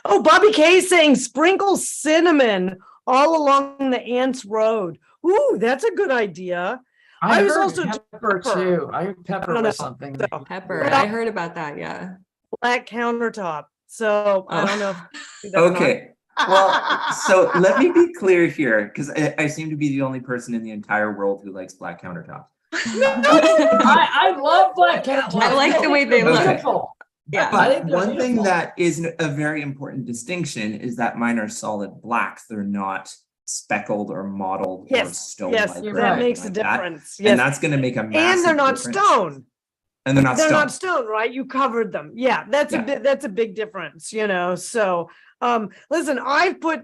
oh, Bobby K saying sprinkle cinnamon all along the ants road. Ooh, that's a good idea. I was heard also pepper too. I heard pepper I don't know. was something. So, Pepper, I heard about that. Yeah. black countertop. So I don't know. If you do that or not. Okay. Well, so let me be clear here, because I seem to be the only person in the entire world who likes black countertops. I love black countertops. I like the way they look. Beautiful. Yeah. I think But they're one thing beautiful. that is a very important distinction is that mine are solid blacks. They're not speckled or mottled or Yes, stone yes, like you're that right. makes a like that. difference. And Yes, that's going to make a massive and they're not difference. stone. And they're not They're stone. not stone, right? You covered them. Yeah, that's Yeah. that's a big difference, So listen, I've put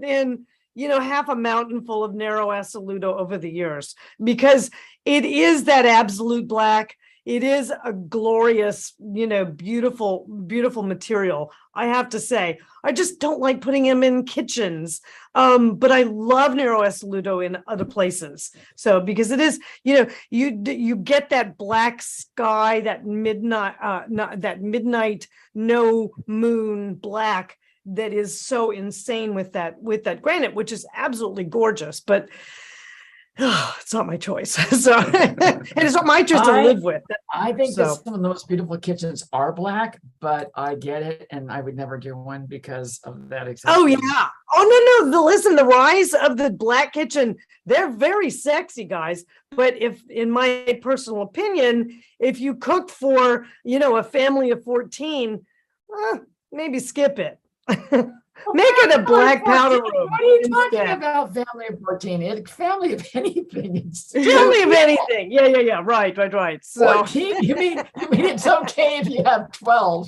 in, half a mountain full of narrow assoluto over the years because it is that absolute black. It is a glorious, beautiful, beautiful material. I have to say, I just don't like putting them in kitchens. But I love narrow assoluto in other places. So because it is, you get that black sky, that midnight no moon black that is so insane with that granite, which is absolutely gorgeous. But it's not my choice. So and it's not my choice to live with. I think So- that some of the most beautiful kitchens are black, but I get it, and I would never do one because of that exact. Oh reason. yeah. Oh no. Listen, the rise of the black kitchen, they're very sexy, guys. But if, in my personal opinion, if you cook for, a family of 14, maybe skip it. Make it a black powder room. What are you talking instead. about? Family of 14? Family of anything. It's Family of anything. Yeah. Right. So 14? You mean it's okay if you have 12?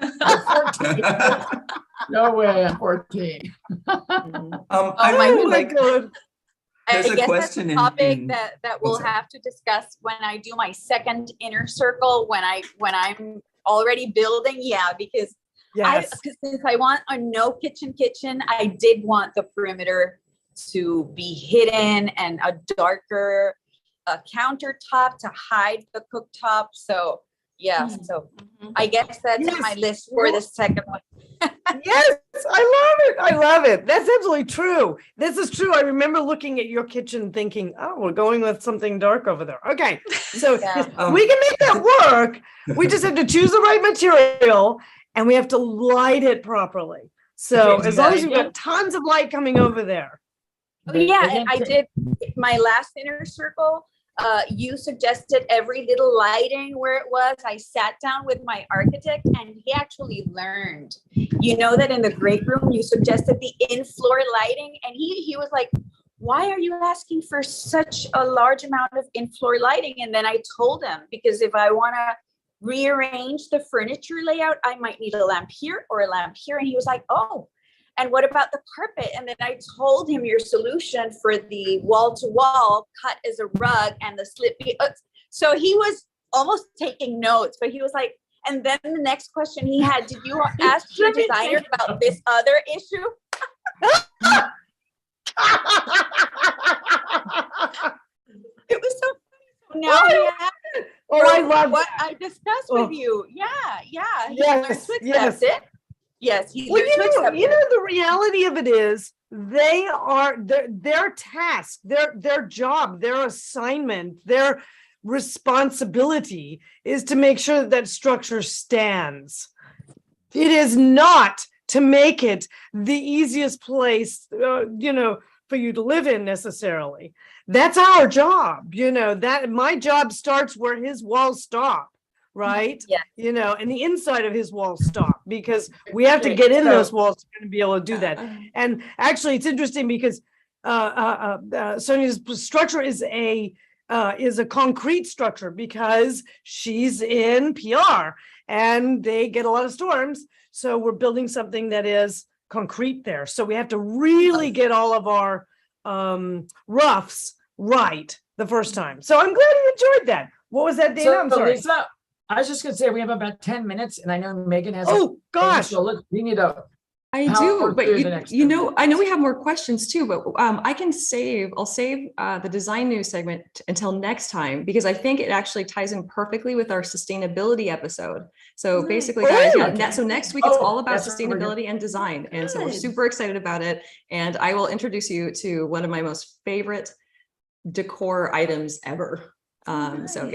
Or 14? No way, I'm 14. I Oh really my like. God. There's I a guess question that's a topic in- that Oh, we'll sorry. have to discuss when I do my second Inner Circle, when I'm already building. Yeah, because Yes. since I want a no kitchen, I did want the perimeter to be hidden and a darker countertop to hide the cooktop. So Yeah, so I guess that's Yes. my list for the second one. Yes, I love it. I love it. That's absolutely true. This is true. I remember looking at your kitchen thinking, oh, we're going with something dark over there. Okay. So Yeah. yes, we can make that work. We just have to choose the right material and we have to light it properly. So Okay, as do long that as you've again. got tons of light coming over there. Oh, yeah, and I did my last inner circle. You suggested every little lighting where it was. I sat down with my architect and he actually learned. You know that in the great room, you suggested the in-floor lighting and he was like, why are you asking for such a large amount of in-floor lighting? And then I told him, because if I want to rearrange the furniture layout, I might need a lamp here or a lamp here. And he was like, oh, and what about the carpet? And then I told him your solution for the wall-to-wall cut as a rug and the slippy. So he was almost taking notes, but he was like, and then the next question he had, did you ask your designer about this other issue? It was so funny. Now he asked I love what that. I discussed with you. Yeah. He Yes, learned to yes. accept it. Yes, he Well, learned to accept it. the reality of it is they are their task, their job, their assignment, their responsibility is to make sure that structure stands. It is not to make it the easiest place, for you to live in necessarily. That's our job, that my job starts where his walls stop. Right? Yeah. And the inside of his walls stop because we have to get in those walls to be able to do that. And actually, it's interesting because Sonia's structure is a concrete structure because she's in PR and they get a lot of storms. So we're building something that is concrete there. So we have to really get all of our roughs right the first time. So I'm glad you enjoyed that. What was that, Dana? I'm sorry. Lisa, I was just going to say we have about 10 minutes, and I know Megan has. Oh gosh! So we need to. I do, but I know we have more questions too, but I'll save the design news segment until next time because I think it actually ties in perfectly with our sustainability episode. So basically, guys, so next week it's all about sustainability and design, and so we're super excited about it. And I will introduce you to one of my most favorite decor items ever. So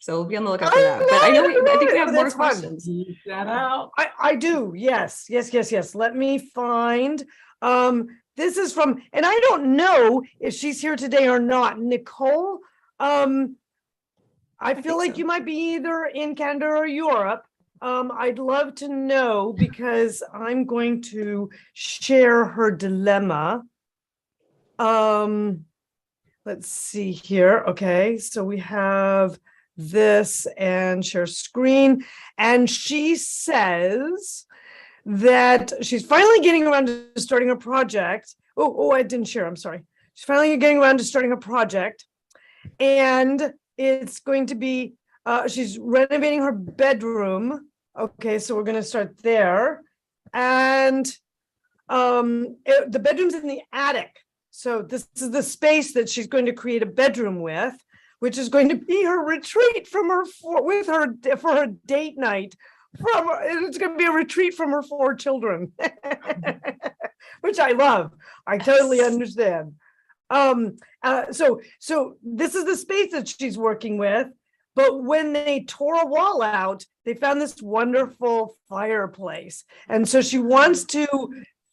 we'll be on the lookout for that. But I think we have more questions. That out. I do. Yes. Let me find. This is from, and I don't know if she's here today or not. Nicole. I feel like you might be either in Canada or Europe. I'd love to know because I'm going to share her dilemma. Let's see here. Okay, so we have this and share screen. And she says that she's finally getting around to starting a project. Oh, I didn't share. I'm sorry. She's finally getting around to starting a project. And it's going to be, she's renovating her bedroom. Okay, so we're going to start there. And the bedroom's in the attic. So this is the space that she's going to create a bedroom with, which is going to be her retreat from her for her date night. It's going to be a retreat from her 4 children, which I love. I totally understand. So this is the space that she's working with. But when they tore a wall out, they found this wonderful fireplace, and so she wants to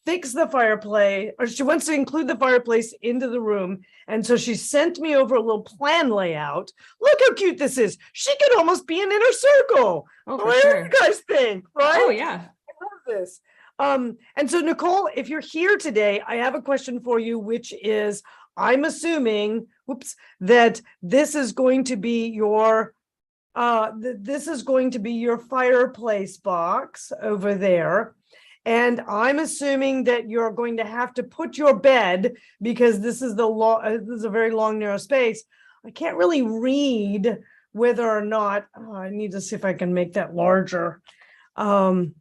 fix the fireplace, or she wants to include the fireplace into the room. And so she sent me over a little plan layout. Look how cute this is. She could almost be an inner circle. Oh, what do you guys think? Right? Oh, yeah. I love this. And so Nicole, if you're here today, I have a question for you, which is, I'm assuming, that this is going to be your fireplace box over there. And I'm assuming that you're going to have to put your bed, because this is this is a very long, narrow space. I can't really read whether or not, I need to see if I can make that larger. Nope,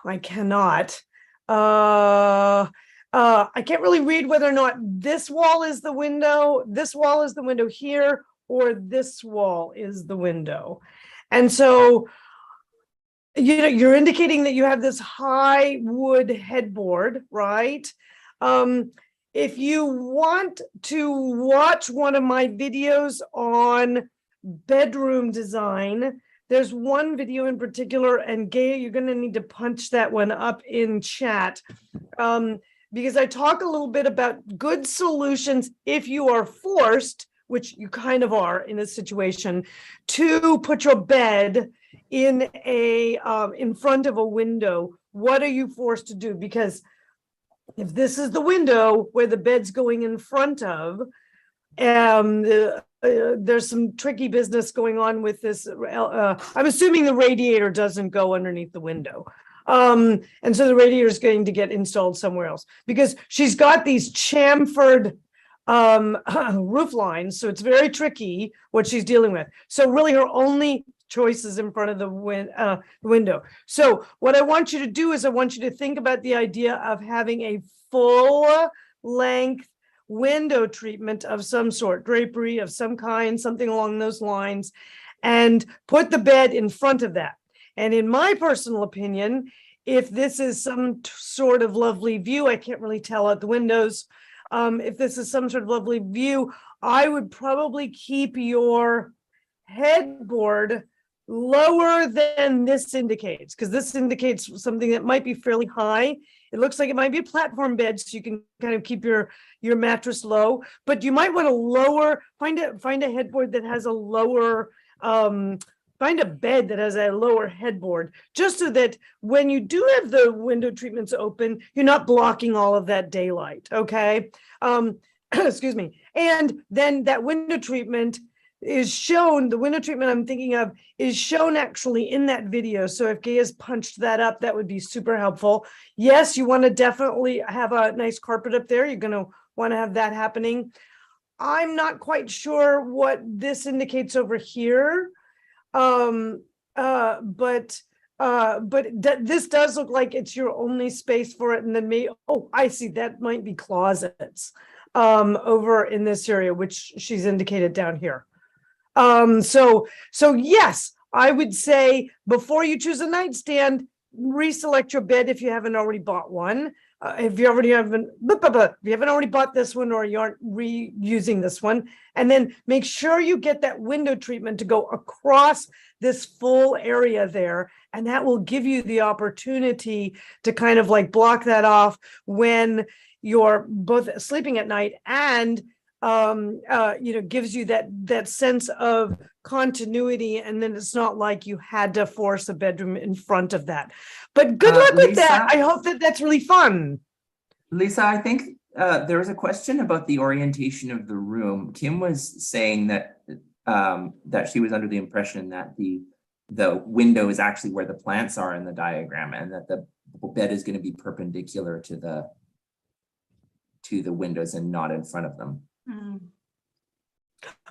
I cannot. I can't really read whether or not this wall is the window here, or this wall is the window. And so, you're indicating that you have this high wood headboard, right? If you want to watch one of my videos on bedroom design, there's one video in particular, and Gaia, you're going to need to punch that one up in chat, because I talk a little bit about good solutions if you are forced, which you kind of are in a situation, to put your bed in front of a window. What are you forced to do? Because if this is the window where the bed's going in front of, there's some tricky business going on with this. I'm assuming the radiator doesn't go underneath the window. And so the radiator is going to get installed somewhere else, because she's got these chamfered roof lines. So it's very tricky what she's dealing with. So really her only choice is in front of the window. So what I want you to do is I want you to think about the idea of having a full length window treatment of some sort, drapery of some kind, something along those lines, and put the bed in front of that. And in my personal opinion, if this is some sort of lovely view, I can't really tell out the windows. If this is some sort of lovely view, I would probably keep your headboard lower than this indicates, because this indicates something that might be fairly high. It looks like it might be a platform bed, so you can kind of keep your mattress low, but you might want to lower, find a headboard that has a lower, find a bed that has a lower headboard, just so that when you do have the window treatments open, you're not blocking all of that daylight, okay? Excuse me. And then that window treatment is shown, the window treatment I'm thinking of is shown actually in that video. So if Gaia's punched that up, that would be super helpful. Yes, you want to definitely have a nice carpet up there. You're going to want to have that happening. I'm not quite sure what this indicates over here. But this does look like it's your only space for it. And then I see, that might be closets over in this area, which she's indicated down here. So yes, I would say before you choose a nightstand, reselect your bed if you haven't already bought one. If you haven't already bought this one, or you aren't reusing this one, and then make sure you get that window treatment to go across this full area there, and that will give you the opportunity to kind of like block that off when you're both sleeping at night, and gives you that sense of continuity, and then it's not like you had to force a bedroom in front of that. But good luck with that. I hope that's really fun. Lisa, I think there was a question about the orientation of the room. Kim was saying that that she was under the impression that the window is actually where the plants are in the diagram, and that the bed is going to be perpendicular to the windows and not in front of them.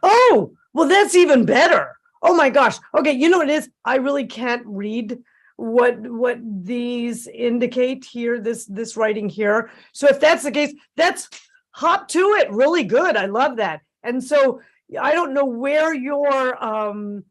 Oh, well, that's even better. Oh my gosh. Okay, you know what it is? I really can't read what these indicate here, this writing here. So if that's the case, that's hop to it. Really good. I love that. And so I don't know where and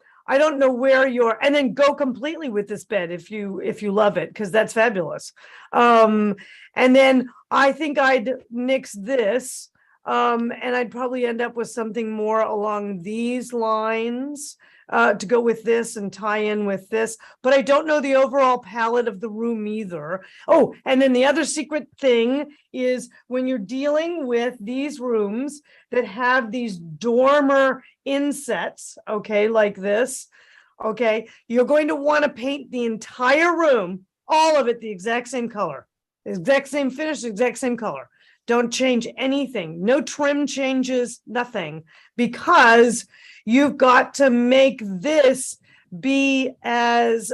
then go completely with this bed if you love it, because that's fabulous. And then I think I'd nix this. And I'd probably end up with something more along these lines to go with this and tie in with this. But I don't know the overall palette of the room either. Oh, and then the other secret thing is when you're dealing with these rooms that have these dormer insets, okay, like this, okay, you're going to want to paint the entire room, all of it, the exact same color, the exact same finish, the exact same color. Don't change anything, no trim changes, nothing, because you've got to make this be as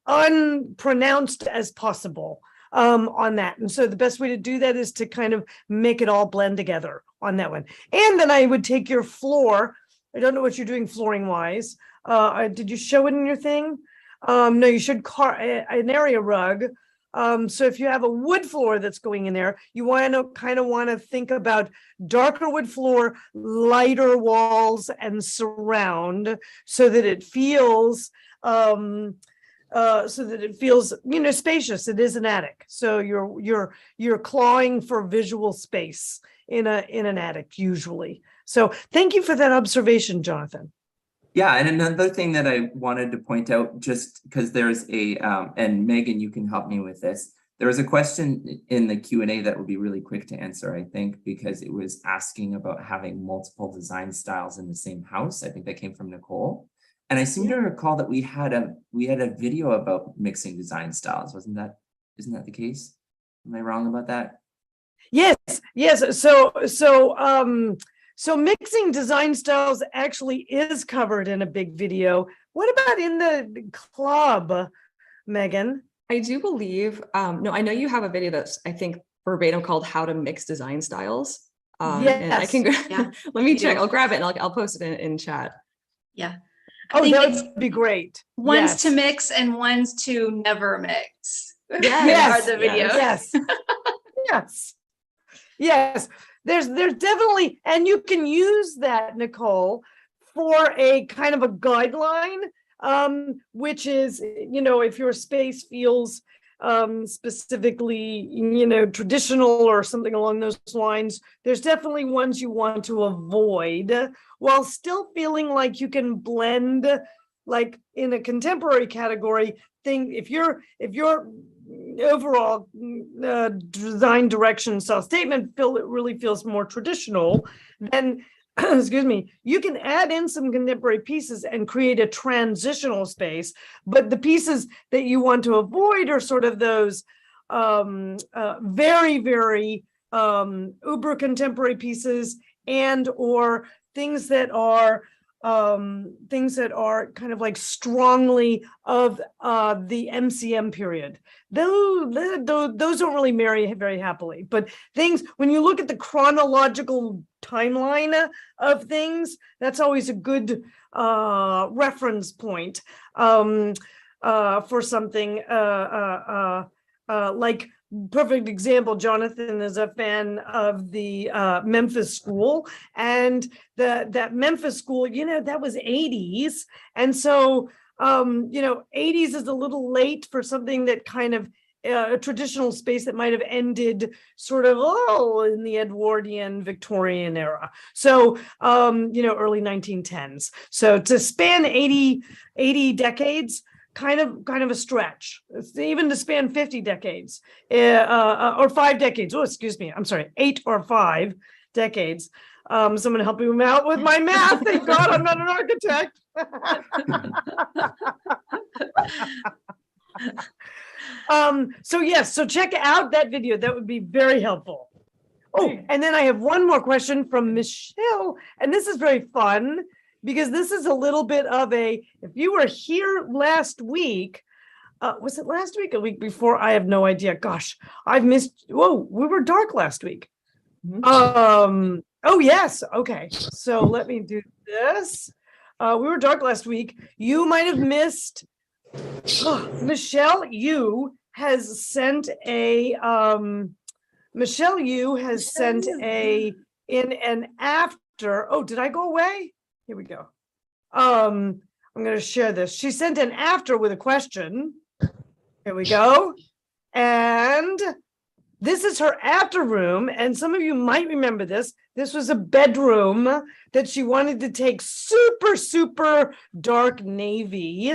unpronounced as possible on that. And so the best way to do that is to kind of make it all blend together on that one. And then I would take your floor. I don't know what you're doing flooring wise. Did you show it in your thing? No, you should an area rug. So if you have a wood floor that's going in there, you want to think about darker wood floor, lighter walls and surround, so that it feels spacious. It is an attic, so you're clawing for visual space in an attic usually. So thank you for that observation, Jonathan. Yeah, and another thing that I wanted to point out, just because there's and Megan, you can help me with this. There was a question in the Q&A that would be really quick to answer, I think, because it was asking about having multiple design styles in the same house. I think that came from Nicole. And I seem to recall that we had a video about mixing design styles. Isn't that the case? Am I wrong about that? Yes. So mixing design styles actually is covered in a big video. What about in the club, Megan? I do believe, no, I know you have a video that's, I think, verbatim called How to Mix Design Styles. Yes. And I can, Yeah, let me check. I'll grab it and I'll post it in chat. yeah. Oh, that would be great. One's Yes. to mix and one's to never mix. Yes. Are the videos. Yes. There's definitely, and you can use that, Nicole, for a kind of a guideline, which is, if your space feels specifically, traditional or something along those lines, there's definitely ones you want to avoid while still feeling like you can blend, like in a contemporary category thing. If your overall design direction self-statement really feels more traditional, then excuse me, you can add in some contemporary pieces and create a transitional space. But the pieces that you want to avoid are sort of those very, very uber contemporary pieces, and or things that are kind of like strongly of the MCM period. Those don't really marry very happily. But things, when you look at the chronological timeline of things, that's always a good reference point for something like. Perfect example, Jonathan is a fan of the Memphis School, and that Memphis School, that was 80s. And so, 80s is a little late for something that kind of a traditional space that might have ended sort of in the Edwardian Victorian era. So, early 1910s. So to span 80 decades, kind of a stretch. It's even to span 50 decades or 5 decades. Oh, excuse me. I'm sorry, 8 or 5 decades. Someone help me out with my math. Thank God I'm not an architect. So check out that video. That would be very helpful. Oh, and then I have one more question from Michelle, and this is very fun, because this is a little bit of if you were here last week, was it last week, a week before? I have no idea. Gosh, I've missed. Whoa, we were dark last week. Oh, yes. Okay. So let me do this. We were dark last week. You might have missed. Michelle Yu has sent in an after. Oh, did I go away? Here we go. I'm going to share this. She sent an after with a question. Here we go. And this is her after room. And some of you might remember this. This was a bedroom that she wanted to take super, super dark navy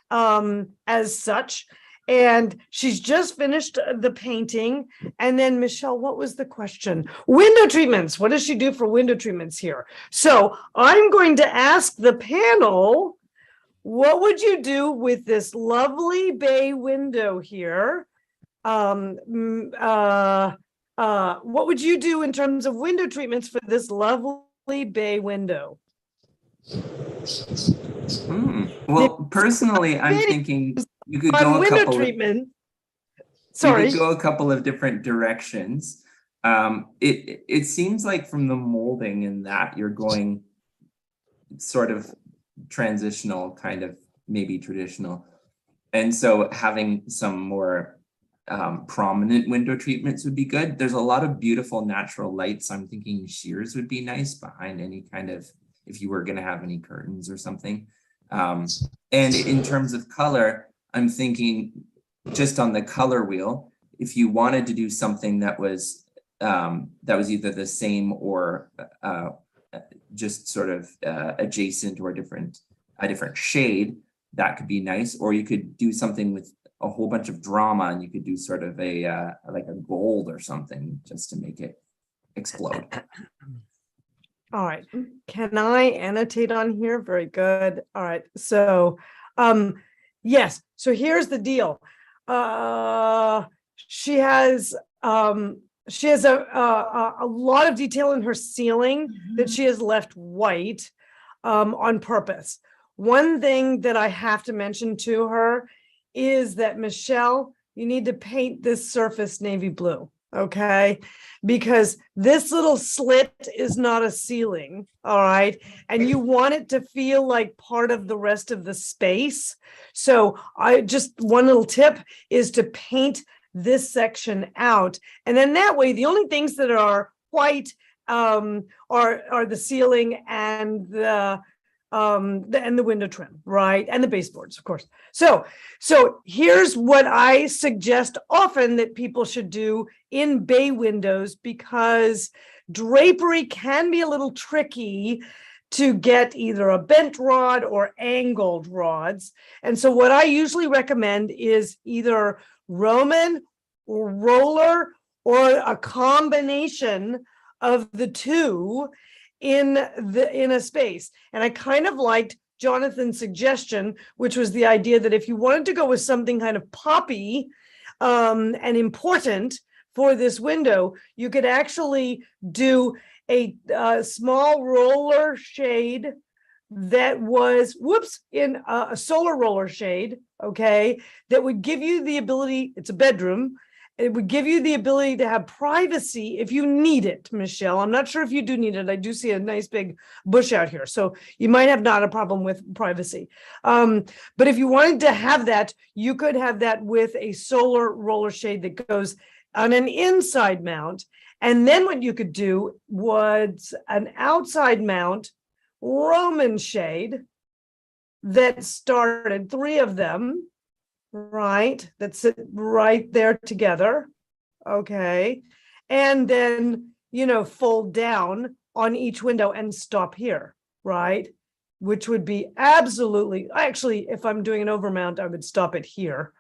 as such. And she's just finished the painting. And then, Michelle, what was the question? Window treatments. What does she do for window treatments here? So I'm going to ask the panel, what would you do with this lovely bay window here? What would you do in terms of window treatments for this lovely bay window? Well, personally, I'm thinking you could go a couple treatment. Sorry. You could go a couple of different directions. It seems like from the molding in that you're going sort of transitional, kind of maybe traditional. And so having some more prominent window treatments would be good. There's a lot of beautiful natural lights. I'm thinking shears would be nice behind any kind of, if you were going to have any curtains or something. And in terms of color, I'm thinking just on the color wheel, if you wanted to do something that was either the same or just sort of adjacent or a different shade, that could be nice. Or you could do something with a whole bunch of drama, and you could do sort of a like a gold or something just to make it explode. All right. Can I annotate on here? Very good. All right. So, yes. So here's the deal. She has a lot of detail in her ceiling that she has left white on purpose. One thing that I have to mention to her is that, Michelle, you need to paint this surface navy blue, okay? Because this little slit is not a ceiling, all right? And you want it to feel like part of the rest of the space. So one little tip is to paint this section out. And then that way, the only things that are white are the ceiling and the window trim, right? And the baseboards, of course. So here's what I suggest often that people should do in bay windows, because drapery can be a little tricky to get either a bent rod or angled rods. And so what I usually recommend is either Roman or roller or a combination of the two in a space. And I kind of liked Jonathan's suggestion, which was the idea that if you wanted to go with something kind of poppy and important for this window, you could actually do a small roller shade that was in a solar roller shade, okay, that would give you the ability, it's a bedroom, it would give you the ability to have privacy if you need it, Michelle. I'm not sure if you do need it. I do see a nice big bush out here, so you might have not a problem with privacy. But if you wanted to have that, you could have that with a solar roller shade that goes on an inside mount. And then what you could do was an outside mount Roman shade that started 3 of them, right? That sit right there together. Okay. And then, fold down on each window and stop here, right? Which would be absolutely, actually, if I'm doing an overmount, I would stop it here.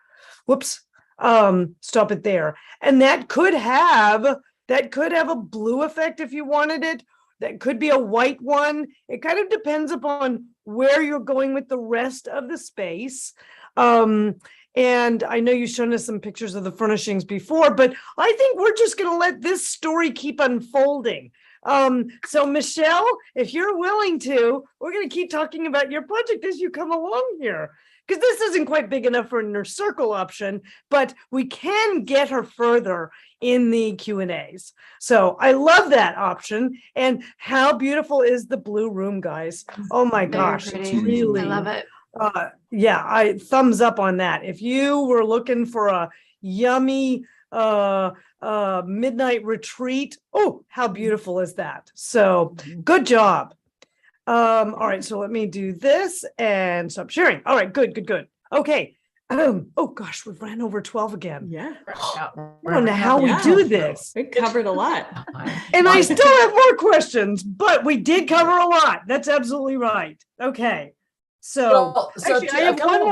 Stop it there. And that could have a blue effect if you wanted it. That could be a white one. It kind of depends upon where you're going with the rest of the space. And I know you've shown us some pictures of the furnishings before, but I think we're just going to let this story keep unfolding. So Michelle, if you're willing to, we're going to keep talking about your project as you come along here, because this isn't quite big enough for an inner circle option, but we can get her further in the Q&As. So I love that option. And how beautiful is the blue room, guys? Oh my gosh, it's really, I love it. Yeah, I thumbs up on that. If you were looking for a yummy midnight retreat, oh, how beautiful is that? So good job. All right, so let me do this and stop sharing. All right, good. Okay. Oh gosh, we ran over 12 again. Yeah. I don't know how we do this. We covered a lot. And I still have more questions, but we did cover a lot. That's absolutely right. Okay. So actually, I have one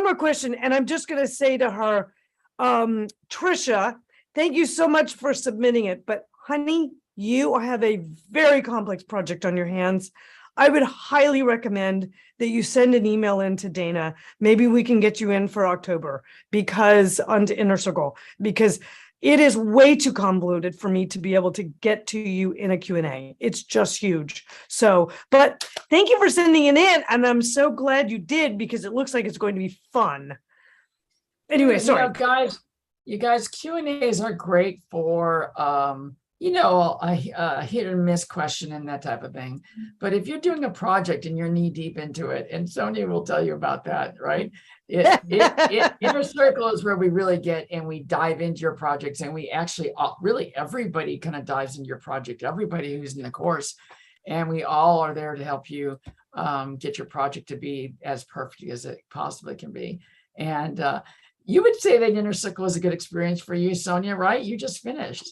more question. And I'm just going to say to her, Trisha, thank you so much for submitting it. But honey, you have a very complex project on your hands. I would highly recommend that you send an email in to Dana. Maybe we can get you in for October onto Inner Circle, because it is way too convoluted for me to be able to get to you in a Q&A. It's just huge. So, but thank you for sending it in. And I'm so glad you did, because it looks like it's going to be fun. Anyway, sorry. You guys, Q&As are great for, a hit and miss question and that type of thing. But if you're doing a project and you're knee deep into it, and Sonia will tell you about that, right? Inner circle is where we really get and we dive into your projects, and we actually really everybody kind of dives into your project, everybody who's in the course, and we all are there to help you get your project to be as perfect as it possibly can be. And you would say that inner circle is a good experience for you, Sonia, right? You just finished.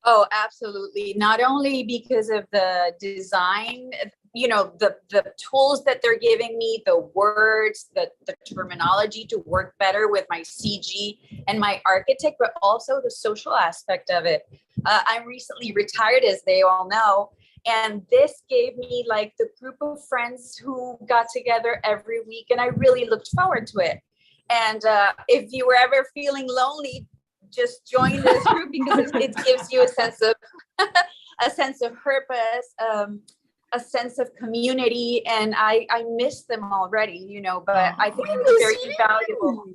Oh, absolutely. Not only because of the design, the tools that they're giving me, the words, the terminology to work better with my CG and my architect, but also the social aspect of it. I'm recently retired, as they all know. And this gave me like the group of friends who got together every week, and I really looked forward to it. And if you were ever feeling lonely, just join this group because it gives you a sense of purpose, a sense of community. And I miss them already, but I think it was very valuable.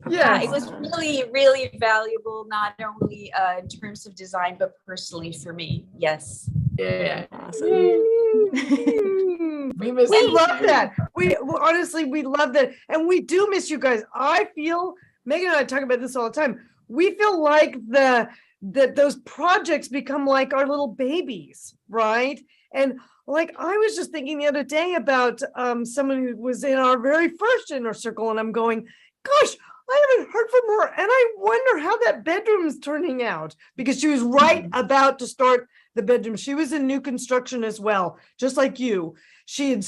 Yeah, it was really, really valuable, not only in terms of design, but personally for me. Yes. Yeah. Awesome. We love that. We honestly, we love that. And we do miss you guys. I feel, Megan and I talk about this all the time. We feel like that those projects become like our little babies, right? And like I was just thinking the other day about someone who was in our very first inner circle, and I'm going, gosh, I haven't heard from her, and I wonder how that bedroom is turning out, because she was right about to start the bedroom. She was in new construction as well, just like you. She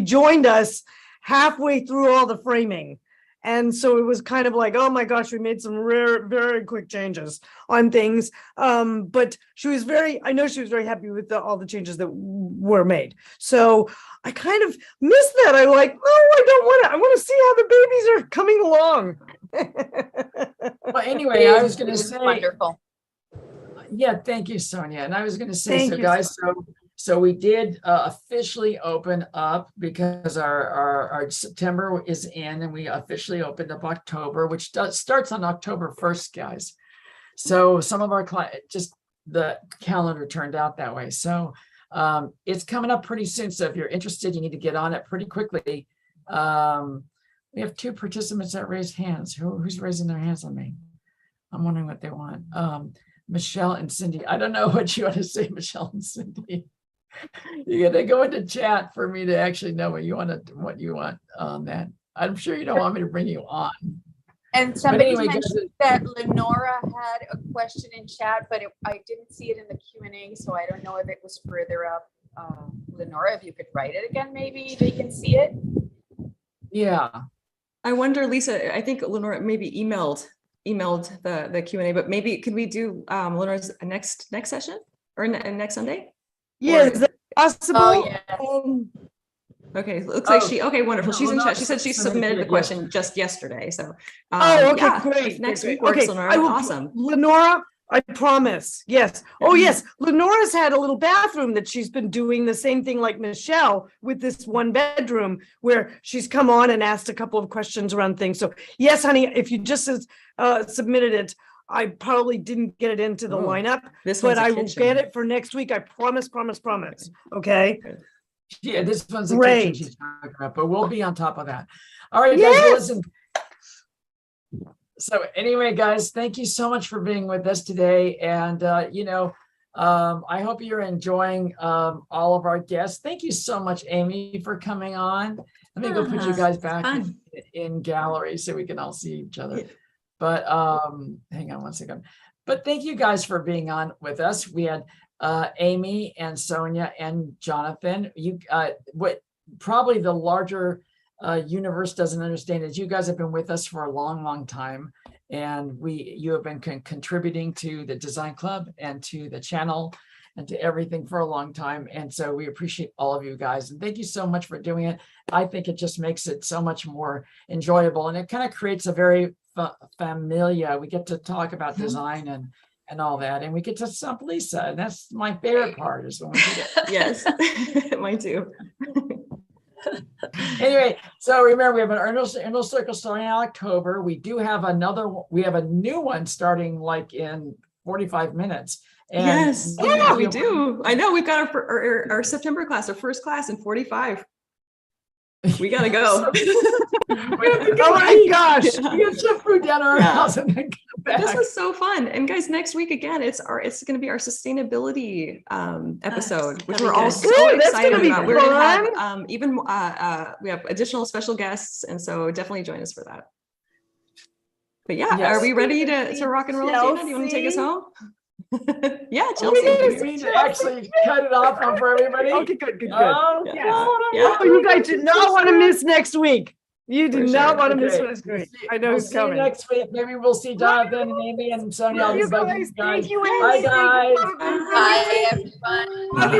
joined us halfway through all the framing. And so it was kind of like, oh my gosh, we made some very quick changes on things. But I know she was very happy with all the changes that were made. So I kind of miss that. I like, I want to see how the babies are coming along. Well, anyway, I was going to say, wonderful. Yeah, thank you, Sonia. And I was going to say, so we did officially open up because our September is in, and we officially opened up October, which starts on October 1st, guys. So some of our clients, just the calendar turned out that way. So it's coming up pretty soon. So if you're interested, you need to get on it pretty quickly. We have 2 participants that raised hands. Who's raising their hands on me? I'm wondering what they want. Michelle and Cindy. I don't know what you want to say, Michelle and Cindy. You got to go into chat for me to actually know what you want on that. I'm sure you don't want me to bring you on. And somebody mentioned that Lenora had a question in chat, but I didn't see it in the Q&A, so I don't know if it was further up. Lenora, if you could write it again, maybe they can see it. Yeah. I wonder, Lisa, I think Lenora maybe emailed the Q&A, but maybe could we do Lenora's next session or next Sunday? Yeah, is that possible? Oh, yeah. Okay, looks like wonderful. She's in chat. She said she submitted the question just yesterday. So great. Next week works, Lenora. Awesome. Lenora, I promise. Yes. Oh, yes. Lenora's had a little bathroom that she's been doing the same thing like Michelle with this 1 bedroom where she's come on and asked a couple of questions around things. So yes, honey, if you just submitted it, I probably didn't get it into the lineup, but I will get it for next week. I promise. Okay. Yeah, this one's a kitchen she's talking about, but we'll be on top of that. All right, guys, listen. So anyway, guys, thank you so much for being with us today. And, I hope you're enjoying all of our guests. Thank you so much, Amy, for coming on. Let me go put you guys back in gallery so we can all see each other. But hang on one second. But thank you guys for being on with us. We had Amy and Sonia and Jonathan. What probably the larger universe doesn't understand is you guys have been with us for a long time, and you have been contributing to the Design Club and to the channel and to everything for a long time. And so we appreciate all of you guys, and thank you so much for doing it. I think it just makes it so much more enjoyable, and it kind of creates a very familiar. We get to talk about design and all that, and we get to stump Lisa, and that's my favorite part is when we do that. Yes, mine too. Anyway, so remember, we have an inner circle starting in October. We do have we have a new one starting like in 45 minutes, Yes, maybe yeah, we we'll- do. I know we've got our September class, our first class in 45. We gotta go. Oh my gosh. We get some food down at our Yeah. house and then come back. This was so fun. And guys, next week again, it's going to be our sustainability episode, which we're all so Good, that's excited gonna be about. We're going to have fun. we have additional special guests, and so definitely join us for that. But yeah, Yes. are we ready to rock and roll, Dana? Do you want to take us Chelsea? home? Yeah, We Chelsea. need to actually cut it off for everybody. Okay, good. Oh, Yeah. Oh, you guys do not want to miss next week. You do For not sure. want to miss Okay. next week. I know We'll who's see you coming. next week. Maybe we'll see Jonathan and Amy and Sonia. I'll You just like guys, you guys. thank you, Bye, Amy. guys. Bye, everyone.